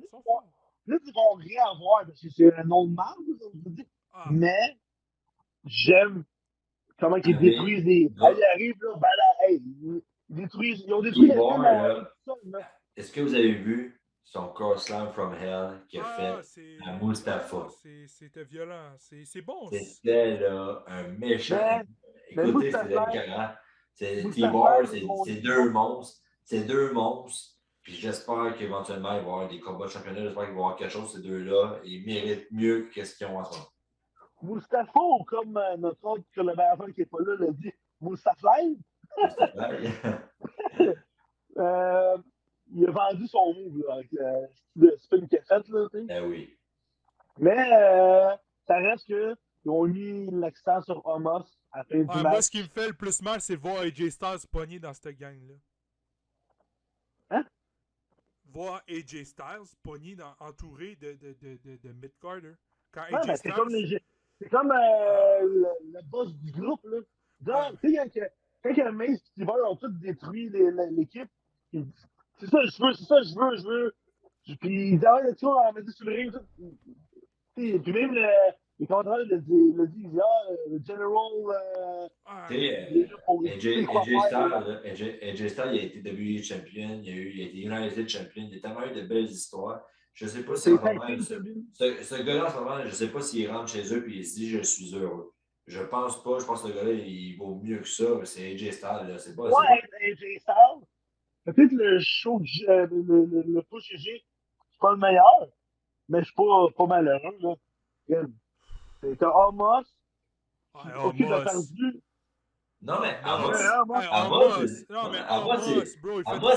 [SPEAKER 4] Là, ils vont rien avoir parce que c'est un nom de marde, je veux dire. Mais j'aime comment ils détruisent les. Ils arrivent là, ils ont détruit
[SPEAKER 3] le Est-ce que vous avez vu son Cross Slam from Hell qu'il a fait à Mustafa?
[SPEAKER 5] C'était violent. C'est bon.
[SPEAKER 3] C'était là un méchant. Écoutez, c'est écœurant. T-Bar, c'est deux monstres. C'est deux monstres. Puis j'espère qu'éventuellement, il va y avoir des combats de championnat. J'espère qu'il va y avoir quelque chose, ces deux-là. Ils méritent mieux que ce qu'ils ont en ce moment.
[SPEAKER 4] Mustafa, ou comme notre autre collaborateur qui n'est pas là l'a dit, Mustaflaï. Il a vendu son move là, avec le spin qu'il a fait. Là,
[SPEAKER 3] ben oui.
[SPEAKER 4] Mais ça reste qu'ils ont mis l'accent sur Omos à la fin du match.
[SPEAKER 5] Moi, ce qui me fait le plus mal, c'est de voir AJ Styles pogné dans cette gang-là.
[SPEAKER 4] Hein?
[SPEAKER 5] Voir AJ Styles pogné entouré de mid-carder.
[SPEAKER 4] Ouais, c'est comme le boss du groupe. Là. Donc, tu sais, quand Mace et Steven ont tous détruit l'équipe, c'est ça, je veux. Puis, d'ailleurs, tu vois, on m'a dit sur le ring, puis même les commentateurs le dit, le General.
[SPEAKER 3] AJ Styles, il a été WWE Champion, il a été United Champion, il a tellement eu de belles histoires. Je ne sais pas si en ce moment, ce gars-là, en ce moment, je ne sais pas s'il rentre chez eux et il se dit « je suis heureux ». Je pense pas. Je pense que le gars-là, il vaut mieux que ça. C'est AJ Styles. Là. C'est pas,
[SPEAKER 4] AJ Styles. Peut-être le show que le push que j'ai, c'est pas le meilleur, mais je suis pas malheureux. Là. C'est un Omos. Ok, il a perdu.
[SPEAKER 3] Non, mais
[SPEAKER 5] Amos,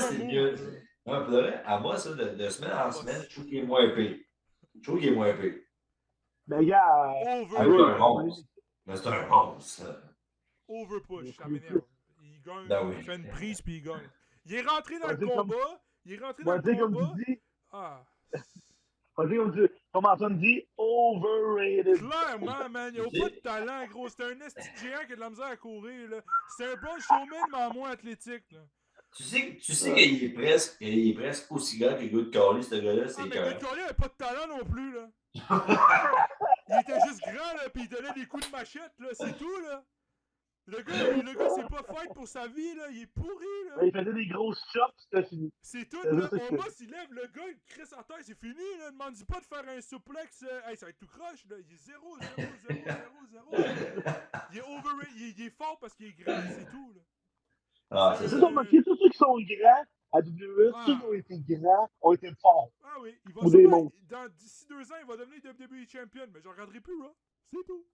[SPEAKER 3] c'est mieux. Non, pour vrai, Amos, de semaine en semaine, je trouve qu'il est moins épais.
[SPEAKER 4] Mais gars,
[SPEAKER 3] c'est un monstre. Mais c'est un monstre.
[SPEAKER 5] Overpush, ça m'énerve. Il gagne, il fait une prise puis il gagne. Il est rentré dans le combat.
[SPEAKER 4] Comme Antoine dit, overrated.
[SPEAKER 5] Clairement, man, il a pas de talent, gros. C'est un esti géant qui a de la misère à courir, là. C'est un bon showman, mais en moins athlétique, là.
[SPEAKER 3] Tu sais qu'il est presque aussi grand que Good Carly, ce gars-là, c'est
[SPEAKER 5] que Good Carly avait pas de talent non plus, là. Il était juste grand, là, pis il donnait des coups de machette, là, c'est tout, là. Le gars, c'est pas fight pour sa vie, là. Il est pourri, là.
[SPEAKER 4] Il faisait des grosses chops, c'était fini.
[SPEAKER 5] C'est tout,
[SPEAKER 4] C'est
[SPEAKER 5] là.
[SPEAKER 4] ça, c'est
[SPEAKER 5] Omos, il lève le gars, il crée sa tête, c'est fini, là. Demande-y pas de faire un suplex. Hey, ça va être tout croche, là. Il est 0, 0, 0, 0, 0. Il est overrated. Il est fort parce qu'il est grand, c'est tout, là.
[SPEAKER 3] Ah,
[SPEAKER 4] C'est
[SPEAKER 3] c'est
[SPEAKER 4] ça,
[SPEAKER 3] ça.
[SPEAKER 4] remarqué, tous ceux qui sont grands à WWE,
[SPEAKER 5] Ah.
[SPEAKER 4] ceux qui ont été grands, ont été forts.
[SPEAKER 5] Ah oui, il va
[SPEAKER 4] Ou des
[SPEAKER 5] sûrement,
[SPEAKER 4] monstres.
[SPEAKER 5] d'ici 2 ans, il va devenir WWE Champion, mais je regarderai plus, là. C'est tout.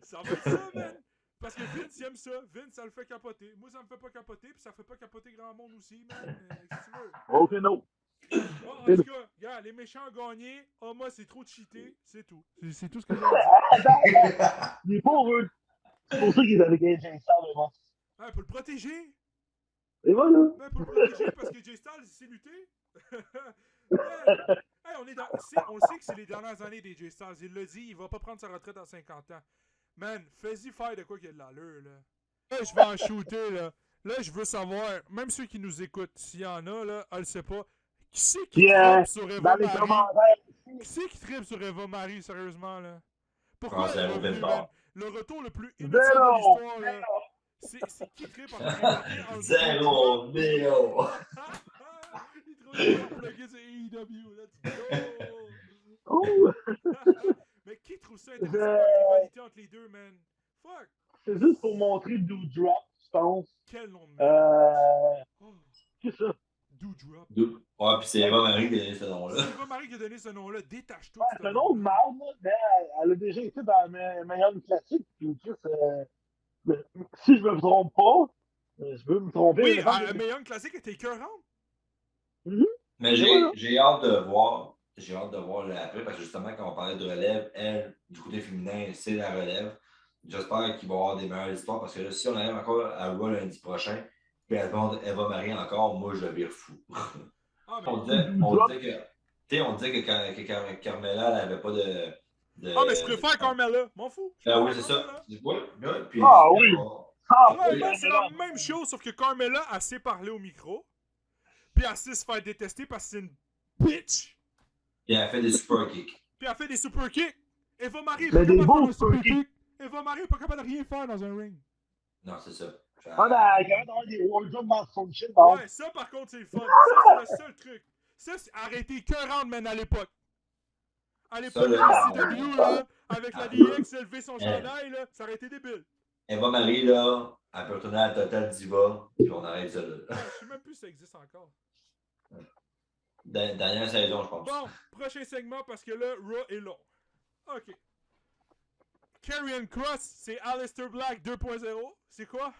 [SPEAKER 5] Ça va être ça, man. Parce que Vince, il aime ça. Vince, ça le fait capoter. Moi, ça me fait pas capoter, puis ça fait pas capoter grand monde aussi, man. Qu'est-ce que tu veux?
[SPEAKER 4] Ok, non.
[SPEAKER 5] Bon, en tout cas, regarde, les méchants ont gagné. Moi, c'est trop cheaté. C'est tout. C'est tout ce que j'ai à dire.
[SPEAKER 4] Il est pas heureux. C'est pour ça qu'il est avec AJ Styles devant.
[SPEAKER 5] Pour le protéger.
[SPEAKER 4] Et voilà.
[SPEAKER 5] Pour le protéger, parce que Jay Styles, il sait lutter. Hey, on le sait que c'est les dernières années des Jay Styles. Il l'a dit, il va pas prendre sa retraite à 50 ans. Man, fais-y faire de quoi qu'il y a de l'allure, là. Là, je vais en shooter, là. Là, je veux savoir, même ceux qui nous écoutent, s'il y en a, là, elle le sait pas. Qui c'est qui tripe sur
[SPEAKER 4] Dans
[SPEAKER 5] Eva
[SPEAKER 4] les
[SPEAKER 5] Marie?
[SPEAKER 4] commentaires aussi.
[SPEAKER 5] Qui c'est qui tripe sur Eva Marie, sérieusement, là? Pourquoi
[SPEAKER 3] Ah, c'est
[SPEAKER 5] elle est
[SPEAKER 3] un
[SPEAKER 5] revenue,
[SPEAKER 3] open
[SPEAKER 5] man?
[SPEAKER 3] bar.
[SPEAKER 5] Le retour le plus inutile de
[SPEAKER 4] Zéro.
[SPEAKER 5] l'histoire, là. C'est qui tripe en train de
[SPEAKER 3] Zéro, Néo.
[SPEAKER 5] Il trouve qu'il va plugger sur AEW, let's go!
[SPEAKER 4] Oh,
[SPEAKER 5] Mais qui trouve ça intéressant, la rivalité entre les deux, man? Fuck!
[SPEAKER 4] c'est juste pour montrer Doudrop, je pense.
[SPEAKER 5] Quel nom de merde! Oh,
[SPEAKER 4] C'est ça.
[SPEAKER 5] Doudrop.
[SPEAKER 3] Ouais, puis c'est Eva Marie qui a donné ce nom-là.
[SPEAKER 5] C'est Eva Marie qui a donné ce nom-là. Détache-toi.
[SPEAKER 4] Ouais, c'est un autre marde, là, mais elle a déjà été dans le meilleur classique. Puis, Chris, si je me trompe pas, je veux me tromper.
[SPEAKER 5] Oui,
[SPEAKER 4] mais
[SPEAKER 5] mais Young Classic était écœurant.
[SPEAKER 3] Mais j'ai hâte de voir. J'ai hâte de voir l'après, parce que justement, quand on parlait de relève, elle, du côté féminin, c'est la relève. J'espère qu'il va y avoir des meilleures histoires, parce que là, si on arrive encore à Raw lundi prochain, puis elle va Marie encore, moi, je le vire fou.
[SPEAKER 5] Ah, mais...
[SPEAKER 3] on disait que Carmella, elle n'avait pas de.
[SPEAKER 5] Ah, mais je préfère Carmella. M'en fous.
[SPEAKER 3] Oui, c'est ça. Ouais, puis,
[SPEAKER 4] Ah oui.
[SPEAKER 5] Ouais, c'est la même chose, sauf que Carmella, elle sait parler au micro. Puis elle sait se faire détester parce que c'est une bitch.
[SPEAKER 3] Puis elle fait des super kicks.
[SPEAKER 5] Puis elle fait des super kicks. Eva Marie est
[SPEAKER 4] Mais
[SPEAKER 5] pas
[SPEAKER 4] des
[SPEAKER 5] capable de
[SPEAKER 4] bons
[SPEAKER 5] faire un super
[SPEAKER 4] super
[SPEAKER 5] kick. Eva Marie est pas capable de rien faire dans un ring.
[SPEAKER 3] Non, c'est ça.
[SPEAKER 4] Ah, ben, elle est capable d'avoir des wardrobe malfunction. Bon.
[SPEAKER 5] Ouais, ça par contre, c'est le fun. Ça, c'est le seul truc. Ça, c'est arrêter écœurante, man, à l'époque. À l'époque de CW, là, avec la DX, lever son chandail, là, ça aurait été débile.
[SPEAKER 3] Eva Marie, là, elle peut retourner à la Total Diva, puis on arrête ça là.
[SPEAKER 5] Je sais même plus si ça existe encore.
[SPEAKER 3] Dernière saison, je pense.
[SPEAKER 5] Bon, prochain segment parce que là, Raw est long. Ok. Karrion Kross, c'est Aleister Black 2.0. C'est quoi?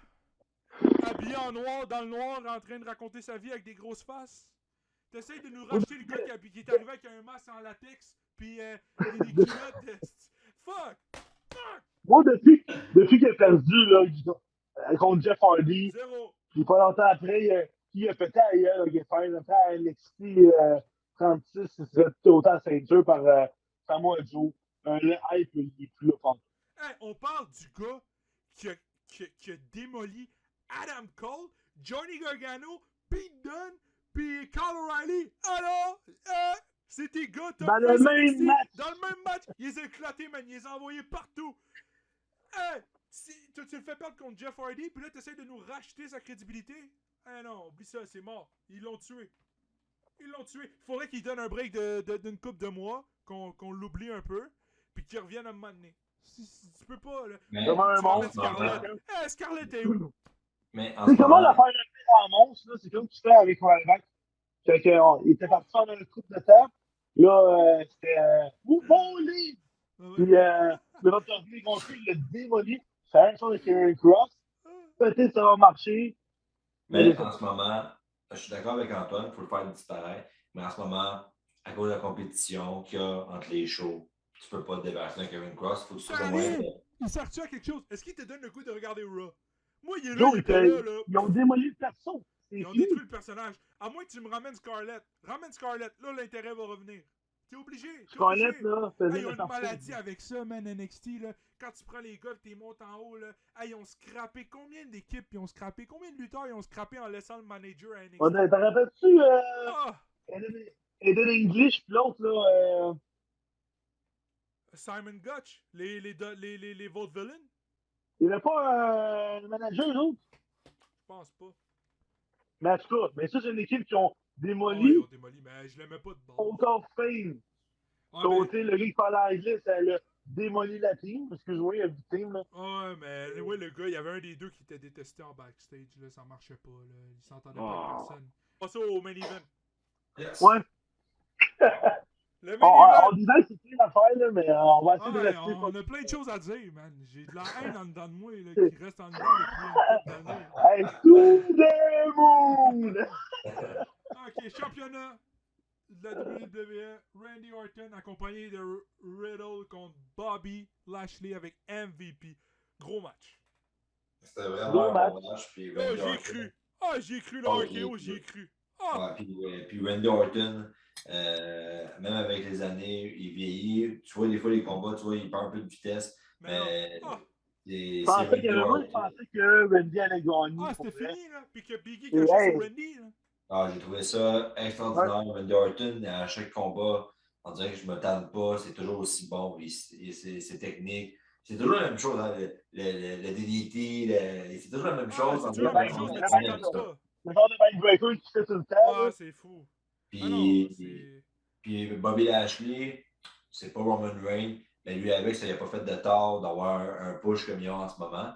[SPEAKER 5] Habillé en noir, dans le noir, en train de raconter sa vie avec des grosses faces. T'essayes de nous racheter le gars qui est arrivé avec un masque en latex, puis des culottes de... Fuck! Fuck!
[SPEAKER 4] Moi, depuis qu'il a perdu, là, contre Jeff Hardy,
[SPEAKER 5] Zéro.
[SPEAKER 4] puis pas longtemps après, il a pété ailleurs, il a fait après à NXT 36, il se fait autant à ceinture par Samoa Joe. Le hype, il est plus là.
[SPEAKER 5] Hey, on parle du gars qui a démoli Adam Cole, Johnny Gargano, Pete Dunne, puis Kyle O'Reilly. Alors, c'est tes gars top
[SPEAKER 4] dans le même match.
[SPEAKER 5] Dans le même match, ils les ont éclatés, man. Ils les ont envoyés partout. Hey, tu le fais perdre contre Jeff Hardy, puis là, tu essaies de nous racheter sa crédibilité. Eh non, oublie ça, c'est mort. Ils l'ont tué. Ils l'ont tué. Il faudrait qu'il donne un break d'une couple de mois, qu'on l'oublie un peu, puis qu'il revienne à un moment donné. Tu peux pas, là.
[SPEAKER 3] Mais,
[SPEAKER 4] Comment un
[SPEAKER 5] Tu vas
[SPEAKER 4] monstre.
[SPEAKER 5] mettre Scarlett. Scarlett est où?
[SPEAKER 3] mais en
[SPEAKER 4] C'est
[SPEAKER 3] ce
[SPEAKER 4] comment
[SPEAKER 3] moment,
[SPEAKER 4] la faire un monstre, là? C'est comme tu fais avec Ryback. Fait qu'il était parti faire un coup de temps. Là, c'était bon livre! Puis, le Rotary contre lui, il l'a démoli. C'est la même chose avec Karrion Kross. Peut-être ça va marcher.
[SPEAKER 3] mais en ce moment, je suis d'accord avec Antoine, il faut le faire disparaître. Mais en ce moment, à cause de la compétition qu'il y a entre les shows, tu peux pas te débarrasser d'un Karrion Kross. Faut que tu trouves un moyen de...
[SPEAKER 5] Il sert-tu à quelque chose? Est-ce qu'il te donne le goût de regarder Raw? Moi, il est là,
[SPEAKER 4] Yo,
[SPEAKER 5] il est pas là, là.
[SPEAKER 4] ils ont démoli le perso.
[SPEAKER 5] Ils ont détruit le personnage. À moins que tu me ramènes Scarlett. Ramène Scarlett. Là, l'intérêt va revenir. T'es obligé.
[SPEAKER 4] Scarlett, là, faisait
[SPEAKER 5] Ils ont
[SPEAKER 4] le
[SPEAKER 5] une
[SPEAKER 4] perso.
[SPEAKER 5] maladie avec ça, man, NXT, là. Quand tu prends les gars et t'es montes en haut, là. Ils ont scrappé combien d'équipes ils ont scrappé? Combien de lutteurs ils ont scrappé en laissant le manager à NXT?
[SPEAKER 4] T'en rappelles-tu
[SPEAKER 5] Ah!
[SPEAKER 4] Eden English, puis l'autre,
[SPEAKER 5] Simon Gotch. Les Vaudevillains.
[SPEAKER 4] Il n'y avait pas un manager, eux autres?
[SPEAKER 5] Je pense pas.
[SPEAKER 4] Mais en tout cas, mais ça, c'est une équipe qui ont
[SPEAKER 5] Ah ouais,
[SPEAKER 4] démoli
[SPEAKER 5] ils ont démoli, mais je l'aimais pas de base.
[SPEAKER 4] Out of Fame.
[SPEAKER 5] Ah,
[SPEAKER 4] Côté, le gars qui parlait anglais, ça a démoli la team. Excuse-moi, il y a du team, là.
[SPEAKER 5] Ouais, mais ouais, le gars, il y avait un des deux qui était détesté en backstage, là, ça marchait pas, là. Il s'entendait pas avec personne. Passons au main event.
[SPEAKER 3] Yes.
[SPEAKER 4] Ouais.
[SPEAKER 5] Le main
[SPEAKER 4] On
[SPEAKER 5] event!
[SPEAKER 4] disait que c'était une affaire, là, mais on va essayer de
[SPEAKER 5] Ouais,
[SPEAKER 4] rester.
[SPEAKER 5] on a plein de choses à dire, man. J'ai de la haine en dedans de moi, là, qui reste en dedans depuis une couple d'années.
[SPEAKER 4] Hey, to the moon!
[SPEAKER 5] Ok, championnat de la WWE, Randy Orton accompagné de Riddle contre Bobby Lashley avec MVP. Gros match.
[SPEAKER 3] C'était vraiment
[SPEAKER 4] Gros
[SPEAKER 3] un bon match. Puis
[SPEAKER 5] Oh,
[SPEAKER 3] Randy
[SPEAKER 5] j'y ai
[SPEAKER 3] Orton-
[SPEAKER 5] cru. Ah, j'y ai cru, le
[SPEAKER 3] Oh,
[SPEAKER 5] RKO, j'y ai cru. Ah!
[SPEAKER 3] Ouais, puis Randy Orton, même avec les années, il vieillit. Tu vois, des fois, les combats, tu vois, il perd un peu de vitesse.
[SPEAKER 5] Mais non. Ah!
[SPEAKER 4] Je pensais que Randy allait gagner.
[SPEAKER 5] Ah,
[SPEAKER 4] pour
[SPEAKER 5] c'était
[SPEAKER 4] vrai.
[SPEAKER 5] fini, là. Puis que Biggie
[SPEAKER 4] Et
[SPEAKER 5] cachait
[SPEAKER 4] hey.
[SPEAKER 5] sur Randy, là.
[SPEAKER 3] Ah, j'ai trouvé ça extraordinaire. Randy Orton, à chaque combat, on dirait que je ne me tanne pas. C'est toujours aussi bon. C'est technique. C'est toujours la même chose. Hein, le DDT, c'est toujours la même chose.
[SPEAKER 5] C'est toujours la même chose, mais tu ne tannes pas.
[SPEAKER 4] Le genre de backbreaker qui fait tout le temps.
[SPEAKER 5] Ah,
[SPEAKER 4] là.
[SPEAKER 5] c'est fou.
[SPEAKER 3] Puis,
[SPEAKER 5] Ah non, c'est...
[SPEAKER 3] puis Bobby Lashley, c'est pas Roman Reigns, mais lui avec, ça n'a pas fait de tort d'avoir un push comme il y a en ce moment.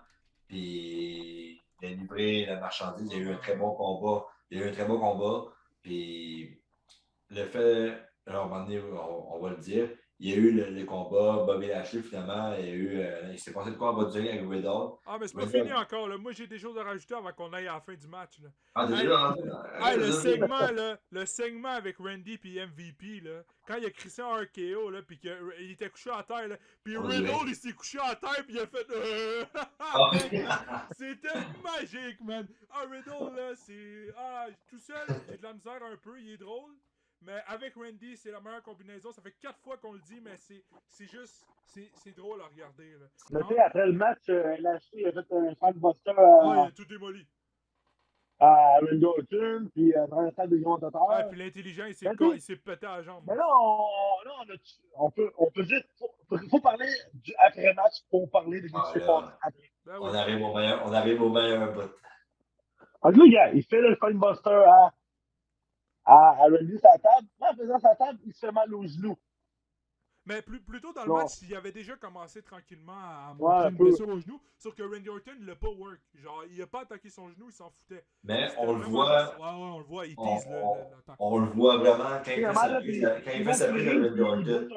[SPEAKER 3] Puis il a livré la marchandise, il y a eu un très bon combat. Il y a eu un très beau combat. Puis le fait, alors à un moment donné, on va le dire, il y a eu le combat, Bobby Lashley finalement, il s'est passé de quoi en bas du ring avec Riddle.
[SPEAKER 5] Ah, mais c'est pas fini encore, là. Moi, j'ai des choses à rajouter avant qu'on aille à la fin du match, là.
[SPEAKER 3] Ah,
[SPEAKER 5] Hey,
[SPEAKER 3] déjà rendu.
[SPEAKER 5] hey, le segment, là, le segment avec Randy puis MVP, là, quand il a crissé un RKO, là, puis qu'il était couché à terre, là, puis Riddle, il s'est couché à terre, puis il a fait... C'était magique, man. Ah, Riddle, là, c'est... Ah, tout seul, j'ai de la misère un peu, il est drôle. Mais avec Randy, c'est la meilleure combinaison. Ça fait 4 fois qu'on le dit, mais c'est juste... C'est drôle à regarder, là.
[SPEAKER 4] Mais tu sais, après le match, Lashley a fait un fanbuster
[SPEAKER 5] il a tout démoli.
[SPEAKER 4] à Randy Orton, puis dans la salle des commentateurs.
[SPEAKER 5] Ouais, puis l'intelligent, il s'est pété à la jambe.
[SPEAKER 4] Mais là, on peut dire, faut parler du après-match pour parler de ce qui s'est passé après.
[SPEAKER 5] Ben
[SPEAKER 3] On
[SPEAKER 5] oui.
[SPEAKER 3] arrive au meilleur bout.
[SPEAKER 4] Donc là, gars, il fait le spinebuster à Randy sa table. En faisant sa table, il se fait mal aux genoux.
[SPEAKER 5] Mais plutôt dans le
[SPEAKER 4] Non.
[SPEAKER 5] match, il avait déjà commencé tranquillement à montrer une blessure au genou. Sauf que Randy Orton, il l'a pas work. Genre, il a pas attaqué son genou, il s'en foutait.
[SPEAKER 3] Mais
[SPEAKER 5] C'était
[SPEAKER 3] on le
[SPEAKER 5] vraiment
[SPEAKER 3] voit.
[SPEAKER 5] juste- Ouais, on le voit, il tease l'attaque.
[SPEAKER 3] On le voit vraiment quand il
[SPEAKER 4] Il a
[SPEAKER 3] fait
[SPEAKER 4] mal
[SPEAKER 3] sa
[SPEAKER 4] à
[SPEAKER 3] prise
[SPEAKER 4] pied.
[SPEAKER 3] quand il fait sa prise à Randy Orton.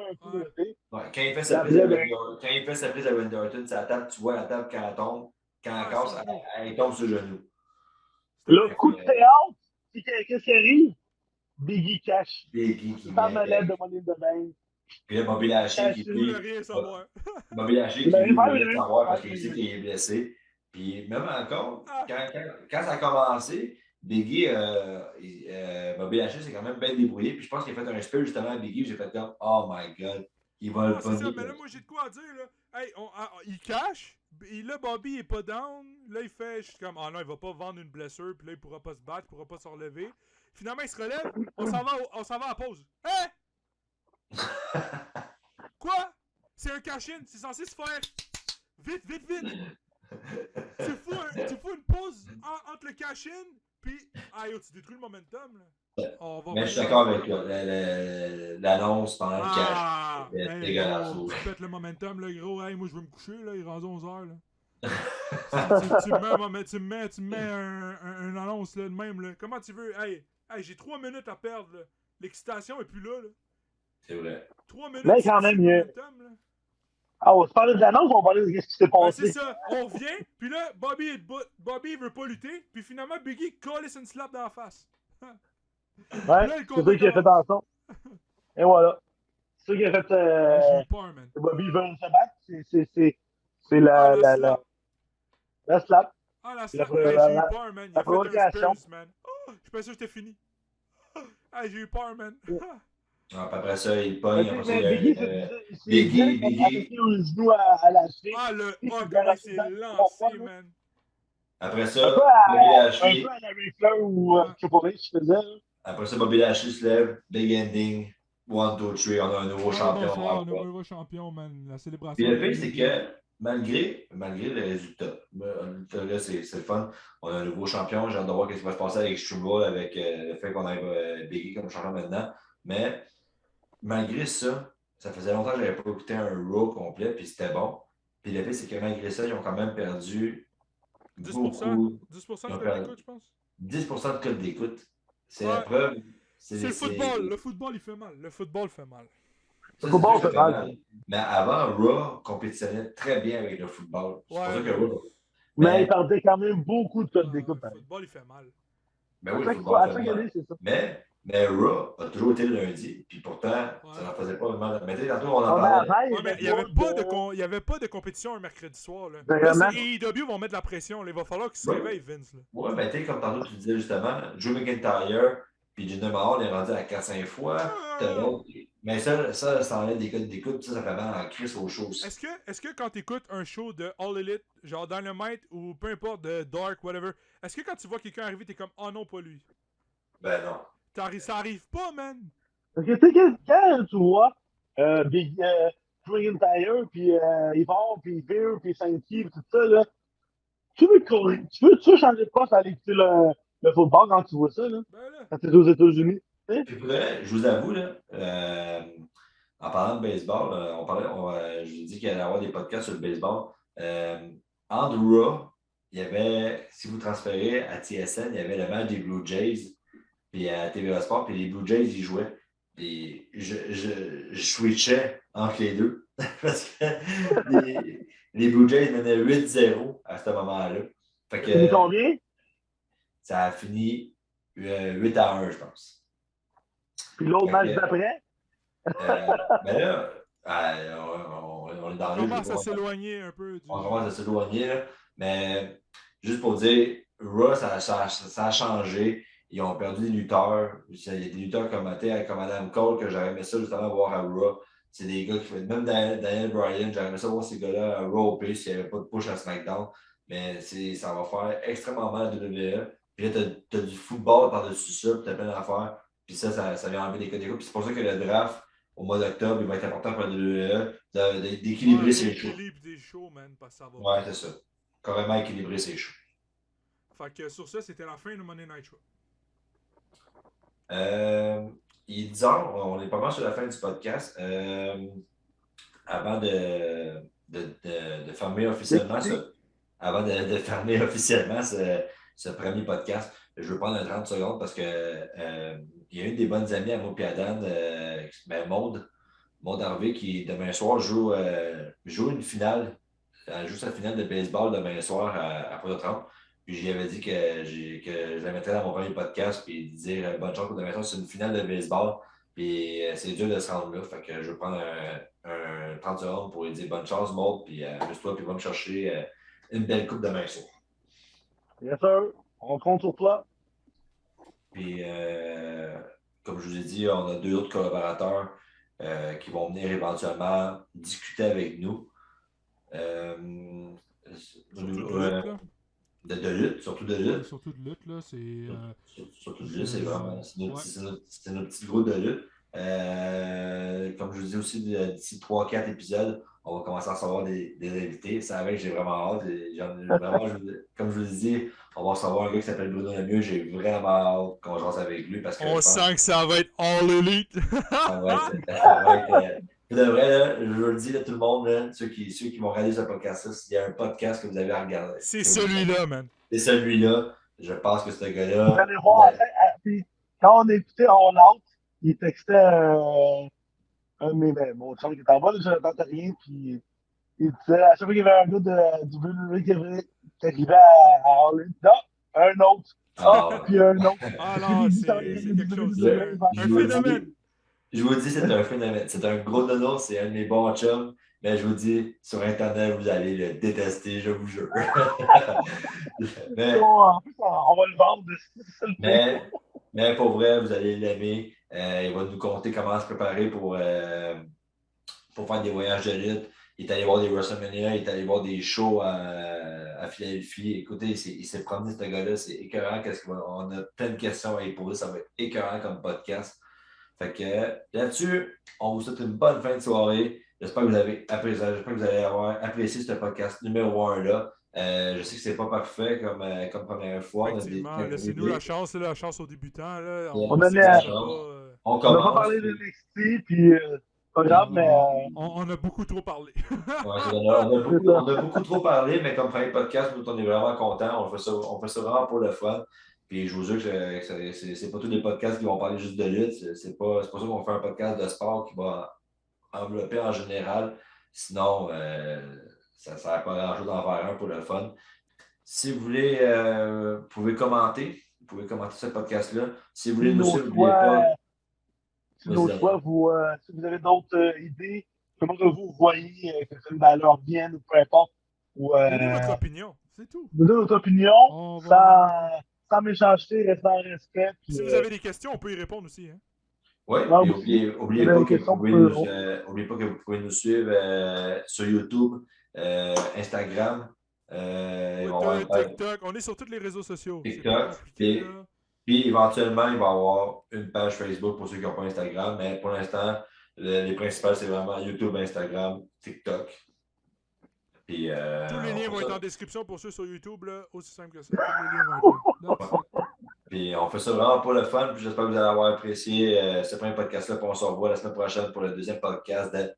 [SPEAKER 3] Ouais, quand il fait sa prise à Randy Orton, c'est la table, tu vois la table quand elle tombe, quand elle casse, elle tombe sur le genou.
[SPEAKER 4] Le coup de théâtre, qu'est-ce qui arrive? Biggie cash.
[SPEAKER 3] Biggie qui
[SPEAKER 4] Ça me lève
[SPEAKER 3] vient.
[SPEAKER 4] de Money in the Bank.
[SPEAKER 3] Puis là, Bobby Lashley qui
[SPEAKER 5] Il voulait rien savoir.
[SPEAKER 3] Bobby Lashley qui lui voulait savoir parce qu'il sait qu'il est blessé. Puis même encore, quand ça a commencé, Biggie, Bobby Lashley s'est quand même bien débrouillé. Puis je pense qu'il a fait un spell justement à Biggie. J'ai fait comme, oh my god, il va le
[SPEAKER 5] C'est ça,
[SPEAKER 3] pogner.
[SPEAKER 5] mais là, moi, j'ai de quoi à dire, là. Hey, il cache. Et là, Bobby est pas down. Là, il fait, je suis comme, ah non, il va pas vendre une blessure. Puis là, il pourra pas se battre, il pourra pas se relever. Finalement, il se relève. On s'en va à pause. Hein? Quoi? C'est un cash-in. C'est censé se faire vite. Tu fous une pause entre le cash-in. Puis, tu détruis le momentum, là.
[SPEAKER 3] Mais je suis d'accord avec toi. L'annonce pendant le
[SPEAKER 5] Ah!
[SPEAKER 3] cash. C'est dégueulasse.
[SPEAKER 5] Tu pètes le momentum, là, gros. Hey, moi, je veux me coucher, là. Il est rendu 11h, là. tu me mets un annonce, là, de même, là. Comment tu veux? Hey, j'ai 3 minutes à perdre, là. L'excitation est plus là, là.
[SPEAKER 3] C'est vrai.
[SPEAKER 5] 3 minutes.
[SPEAKER 4] Mais quand même, momentum, là. Ah, on se parlait de l'annonce ou on parlait de ce qui s'est passé?
[SPEAKER 5] C'est ça, on revient, puis là, Bobby veut pas lutter, puis finalement, Biggie colle une slap dans la face.
[SPEAKER 4] Ouais, c'est ça qui a fait dans son. Et voilà. C'est ça qui a fait.
[SPEAKER 5] J'ai eu peur, man.
[SPEAKER 4] Bobby veut se battre. C'est la slap.
[SPEAKER 5] Ah, la slap, j'ai eu peur, man. Il a fait un Spurs, man. Oh, je pensais que c'était fini. J'ai eu peur, man.
[SPEAKER 3] Après ça, il pogne.
[SPEAKER 4] Biggie. Le genou à Lashley.
[SPEAKER 5] Comment il s'est lancé, man.
[SPEAKER 3] Après ça,
[SPEAKER 4] Bobby Lashley. Un peu à la Riffler ou Triple H, je faisais.
[SPEAKER 3] Après ça, Bobby Lashley se lève. Big ending. 1, 2, 3. On a un nouveau champion.
[SPEAKER 5] On a un nouveau champion, man. La célébration.
[SPEAKER 3] Puis le fait, c'est que malgré les résultats. Là, c'est le fun. On a un nouveau champion. J'ai hâte de voir ce qui va se passer avec Extreme Ball, avec le fait qu'on ait Biggie comme champion maintenant. Mais malgré ça, ça faisait longtemps que je n'avais pas écouté un Raw complet, puis c'était bon. Puis le fait, c'est que malgré ça, ils ont quand même perdu
[SPEAKER 5] 10%?
[SPEAKER 3] beaucoup.
[SPEAKER 5] 10%
[SPEAKER 3] Ils
[SPEAKER 5] de
[SPEAKER 3] ont
[SPEAKER 5] code
[SPEAKER 3] perdu
[SPEAKER 5] d'écoute, je pense.
[SPEAKER 3] 10% de code d'écoute. C'est la
[SPEAKER 5] Ouais.
[SPEAKER 3] preuve.
[SPEAKER 5] C'est le football. Le football, il fait mal. Le football fait mal.
[SPEAKER 3] Ça,
[SPEAKER 4] Le
[SPEAKER 3] c'est sûr
[SPEAKER 4] football
[SPEAKER 3] que ça
[SPEAKER 4] fait
[SPEAKER 3] fait
[SPEAKER 4] mal.
[SPEAKER 3] mal. Mais avant, Raw compétitionnait très bien avec le football. C'est pour ça
[SPEAKER 5] Ouais,
[SPEAKER 3] que
[SPEAKER 5] mais
[SPEAKER 3] Raw.
[SPEAKER 4] Mais il
[SPEAKER 3] Mais,
[SPEAKER 4] perdait quand même beaucoup de code d'écoute.
[SPEAKER 5] le football, il fait mal.
[SPEAKER 3] ben
[SPEAKER 4] À
[SPEAKER 3] oui, le
[SPEAKER 4] chaque fois,
[SPEAKER 3] football
[SPEAKER 4] à
[SPEAKER 3] fait
[SPEAKER 4] chaque année,
[SPEAKER 3] mal.
[SPEAKER 4] c'est ça.
[SPEAKER 3] Mais Raw a toujours été le lundi. Puis pourtant,
[SPEAKER 5] Ouais.
[SPEAKER 3] ça leur faisait pas vraiment. Mais tu sais, tantôt, on en
[SPEAKER 4] Ah, mais
[SPEAKER 3] parlait.
[SPEAKER 4] avant,
[SPEAKER 5] Ouais, mais il n'y avait pas de compétition un mercredi soir. Là,
[SPEAKER 4] Vraiment.
[SPEAKER 5] AEW vont mettre de la pression. Là. Il va falloir qu'ils se
[SPEAKER 3] Ouais.
[SPEAKER 5] réveillent, Vince. Là.
[SPEAKER 3] Ouais, ben tu sais, comme tantôt tu disais justement, Drew McIntyre puis Jinder Mahal est rendu à 4-5 fois. T'as l'autre. Mais ça enlève des codes d'écoute, ça fait mal en crise aux choses.
[SPEAKER 5] Est-ce que quand tu écoutes un show de All Elite, genre Dynamite ou peu importe, de Dark, whatever, est-ce que quand tu vois quelqu'un arriver, t'es comme oh non, pas lui?
[SPEAKER 3] Ben non.
[SPEAKER 5] Ça arrive pas, man!
[SPEAKER 4] Parce que tu sais, quand tu vois Drew McIntyre, puis Yvon, puis Veer, puis Sankey, puis tout ça, là, tu veux changer de poste, aller écouter le football quand tu vois ça, là,
[SPEAKER 5] Ben là.
[SPEAKER 4] quand tu es aux États-Unis. Tu sais?
[SPEAKER 3] Puis pour vrai, je vous avoue, là, en parlant de baseball, je vous ai dit qu'il allait y avoir des podcasts sur le baseball. En Raw, il y avait, si vous transférez à TSN, il y avait le match des Blue Jays, puis à TVA Sport, puis les Blue Jays, ils jouaient. Puis je switchais entre les deux. Parce que les Blue Jays menaient 8-0 à ce moment-là. Fait
[SPEAKER 4] Tu dis
[SPEAKER 3] que
[SPEAKER 4] combien?
[SPEAKER 3] ça a fini 8-1, je pense.
[SPEAKER 4] Puis l'autre
[SPEAKER 3] Fait
[SPEAKER 4] match
[SPEAKER 3] que,
[SPEAKER 4] d'après?
[SPEAKER 3] ben là, on est dans
[SPEAKER 5] On
[SPEAKER 3] le jeu.
[SPEAKER 5] commence à s'éloigner un peu du.
[SPEAKER 3] On commence à s'éloigner, là. Mais juste pour dire, Raw, ça a changé. Ils ont perdu des lutteurs. Il y a des lutteurs comme Adam Cole que j'aurais aimé ça justement voir à Raw. C'est des gars qui font. Même Daniel Bryan, j'aurais aimé ça voir ces gars-là à Raw au plus s'il n'y avait pas de push à SmackDown. Mais ça va faire extrêmement mal à WWE. Puis là, tu as du football par-dessus ça, puis tu as plein d'affaires. Puis ça vient enlever des codes d'écoute. Puis c'est pour ça que le draft au mois d'octobre, il va être important pour la WWE d'équilibrer ses shows.
[SPEAKER 5] L'équilibre des shows, man, parce que ça va
[SPEAKER 3] Ouais,
[SPEAKER 5] pas.
[SPEAKER 3] c'est ça. Carrément équilibrer ses shows.
[SPEAKER 5] Fait que sur ça, c'était la fin de Monday Night Raw.
[SPEAKER 3] Il est 10h, on est pas mal sur la fin du podcast. Avant de fermer officiellement ce premier podcast, je veux prendre un 30 secondes parce que il y a une des bonnes amies à moi et à Dan, Maud Harvey, qui demain soir joue une finale. Elle joue sa finale de baseball demain soir à 3h30. Puis j'y avais dit que je la mettrais dans mon premier podcast puis dire bonne chance pour demain soir. C'est une finale de baseball. Puis c'est dur de se rendre là. Fait que je vais prendre un 30 secondes pour lui dire bonne chance, Maud. Puis amuse-toi, puis va me chercher une belle coupe demain soir.
[SPEAKER 4] Bien sûr, on compte sur toi.
[SPEAKER 3] Puis comme je vous ai dit, on a 2 autres collaborateurs qui vont venir éventuellement discuter avec nous. De lutte, surtout de lutte.
[SPEAKER 5] Ouais, surtout de lutte, là, c'est.
[SPEAKER 3] Surtout de lutte, c'est vraiment. C'est notre petit groupe de lutte. Comme je vous dis aussi, d'ici 3-4 épisodes, on va commencer à recevoir des invités. Ça avec, j'ai vraiment hâte. Comme je vous ai dit, on va recevoir un gars qui s'appelle Bruno Lemieux. J'ai vraiment hâte qu'on jase avec lui parce que.
[SPEAKER 5] On sent que ça va être All Elite.
[SPEAKER 3] Ça va être. De vrai, là, je vous le dis à tout le monde, là, ceux qui vont regarder ce podcast-là, s'il y a un podcast que vous avez à regarder.
[SPEAKER 5] C'est celui-là, man.
[SPEAKER 3] C'est celui-là. Je pense que ce gars-là.
[SPEAKER 4] Vous allez voir, puis quand on écoutait On Out, il textait un de mon chum qui est en bas, je n'entendais rien, puis il disait à chaque fois qu'il y avait un gars du WWE qui arrivait à Hollywood, non, un autre, puis un autre.
[SPEAKER 5] Ah non, c'est quelque chose. C'est un phénomène.
[SPEAKER 3] Je vous dis, c'est un phénomène. C'est un gros dono, c'est un de mes bons chums. Mais je vous dis, sur Internet, vous allez le détester, je vous jure.
[SPEAKER 4] En plus, on va le vendre.
[SPEAKER 3] Mais pour vrai, vous allez l'aimer. Il va nous conter comment se préparer pour faire des voyages de lutte. Il est allé voir des WrestleMania, il est allé voir des shows à Philadelphie. Écoutez, il s'est promené, ce gars-là. C'est écœurant. On a plein de questions à y poser. Ça va être écœurant comme podcast. Fait que là-dessus, on vous souhaite une bonne fin de soirée. J'espère que vous avez apprécié, j'espère que vous allez avoir apprécié ce podcast numéro 1 là. Je sais que c'est pas parfait comme première fois.
[SPEAKER 5] Effectivement, laissez-nous la chance aux débutants. Là.
[SPEAKER 3] On
[SPEAKER 5] On
[SPEAKER 3] a
[SPEAKER 5] sait que ça sera pas.
[SPEAKER 3] On
[SPEAKER 4] On n'a pas
[SPEAKER 3] commence.
[SPEAKER 4] parlé de NXT, puis pas grave, mais.
[SPEAKER 5] On a beaucoup trop parlé.
[SPEAKER 3] Ouais, on a beaucoup trop parlé, mais comme premier podcast, nous, on est vraiment contents. On fait ça vraiment pour le fun. Puis je vous jure que c'est pas tous les podcasts qui vont parler juste de lutte. C'est pas ça qu'on fait un podcast de sport qui va envelopper en général. Sinon, ça ne sert pas à grand-chose d'en faire un pour le fun. Si vous voulez, vous pouvez commenter. Vous pouvez commenter ce podcast-là. Si vous voulez nous suivre, n'oubliez pas.
[SPEAKER 4] Si nos choix, si vous avez d'autres idées, comment que vous voyez que cette valeur vienne ou peu importe.
[SPEAKER 5] Donnez votre opinion, c'est tout.
[SPEAKER 4] Vous donnez votre opinion sans méchanceté, restant en respect. Puis,
[SPEAKER 5] si vous avez des questions, on peut y répondre aussi. Hein?
[SPEAKER 3] Oui, n'oubliez pas que vous pouvez nous suivre sur YouTube, Instagram,
[SPEAKER 5] TikTok. On est sur tous les réseaux sociaux.
[SPEAKER 3] TikTok. Puis éventuellement, il va y avoir une page Facebook pour ceux qui n'ont pas Instagram, mais pour l'instant, les principales, c'est vraiment YouTube, Instagram, TikTok. Puis,
[SPEAKER 5] tous les liens vont être en description pour ceux sur YouTube, là, aussi simple que ça. Tous les liens vont être là.
[SPEAKER 3] Puis on fait ça vraiment pour le fun. Puis j'espère que vous allez avoir apprécié ce premier podcast-là. Puis on se revoit la semaine prochaine pour le deuxième podcast de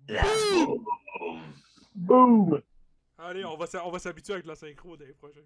[SPEAKER 4] Boom! Boom!
[SPEAKER 5] Allez, on va s'habituer avec la synchro des prochains.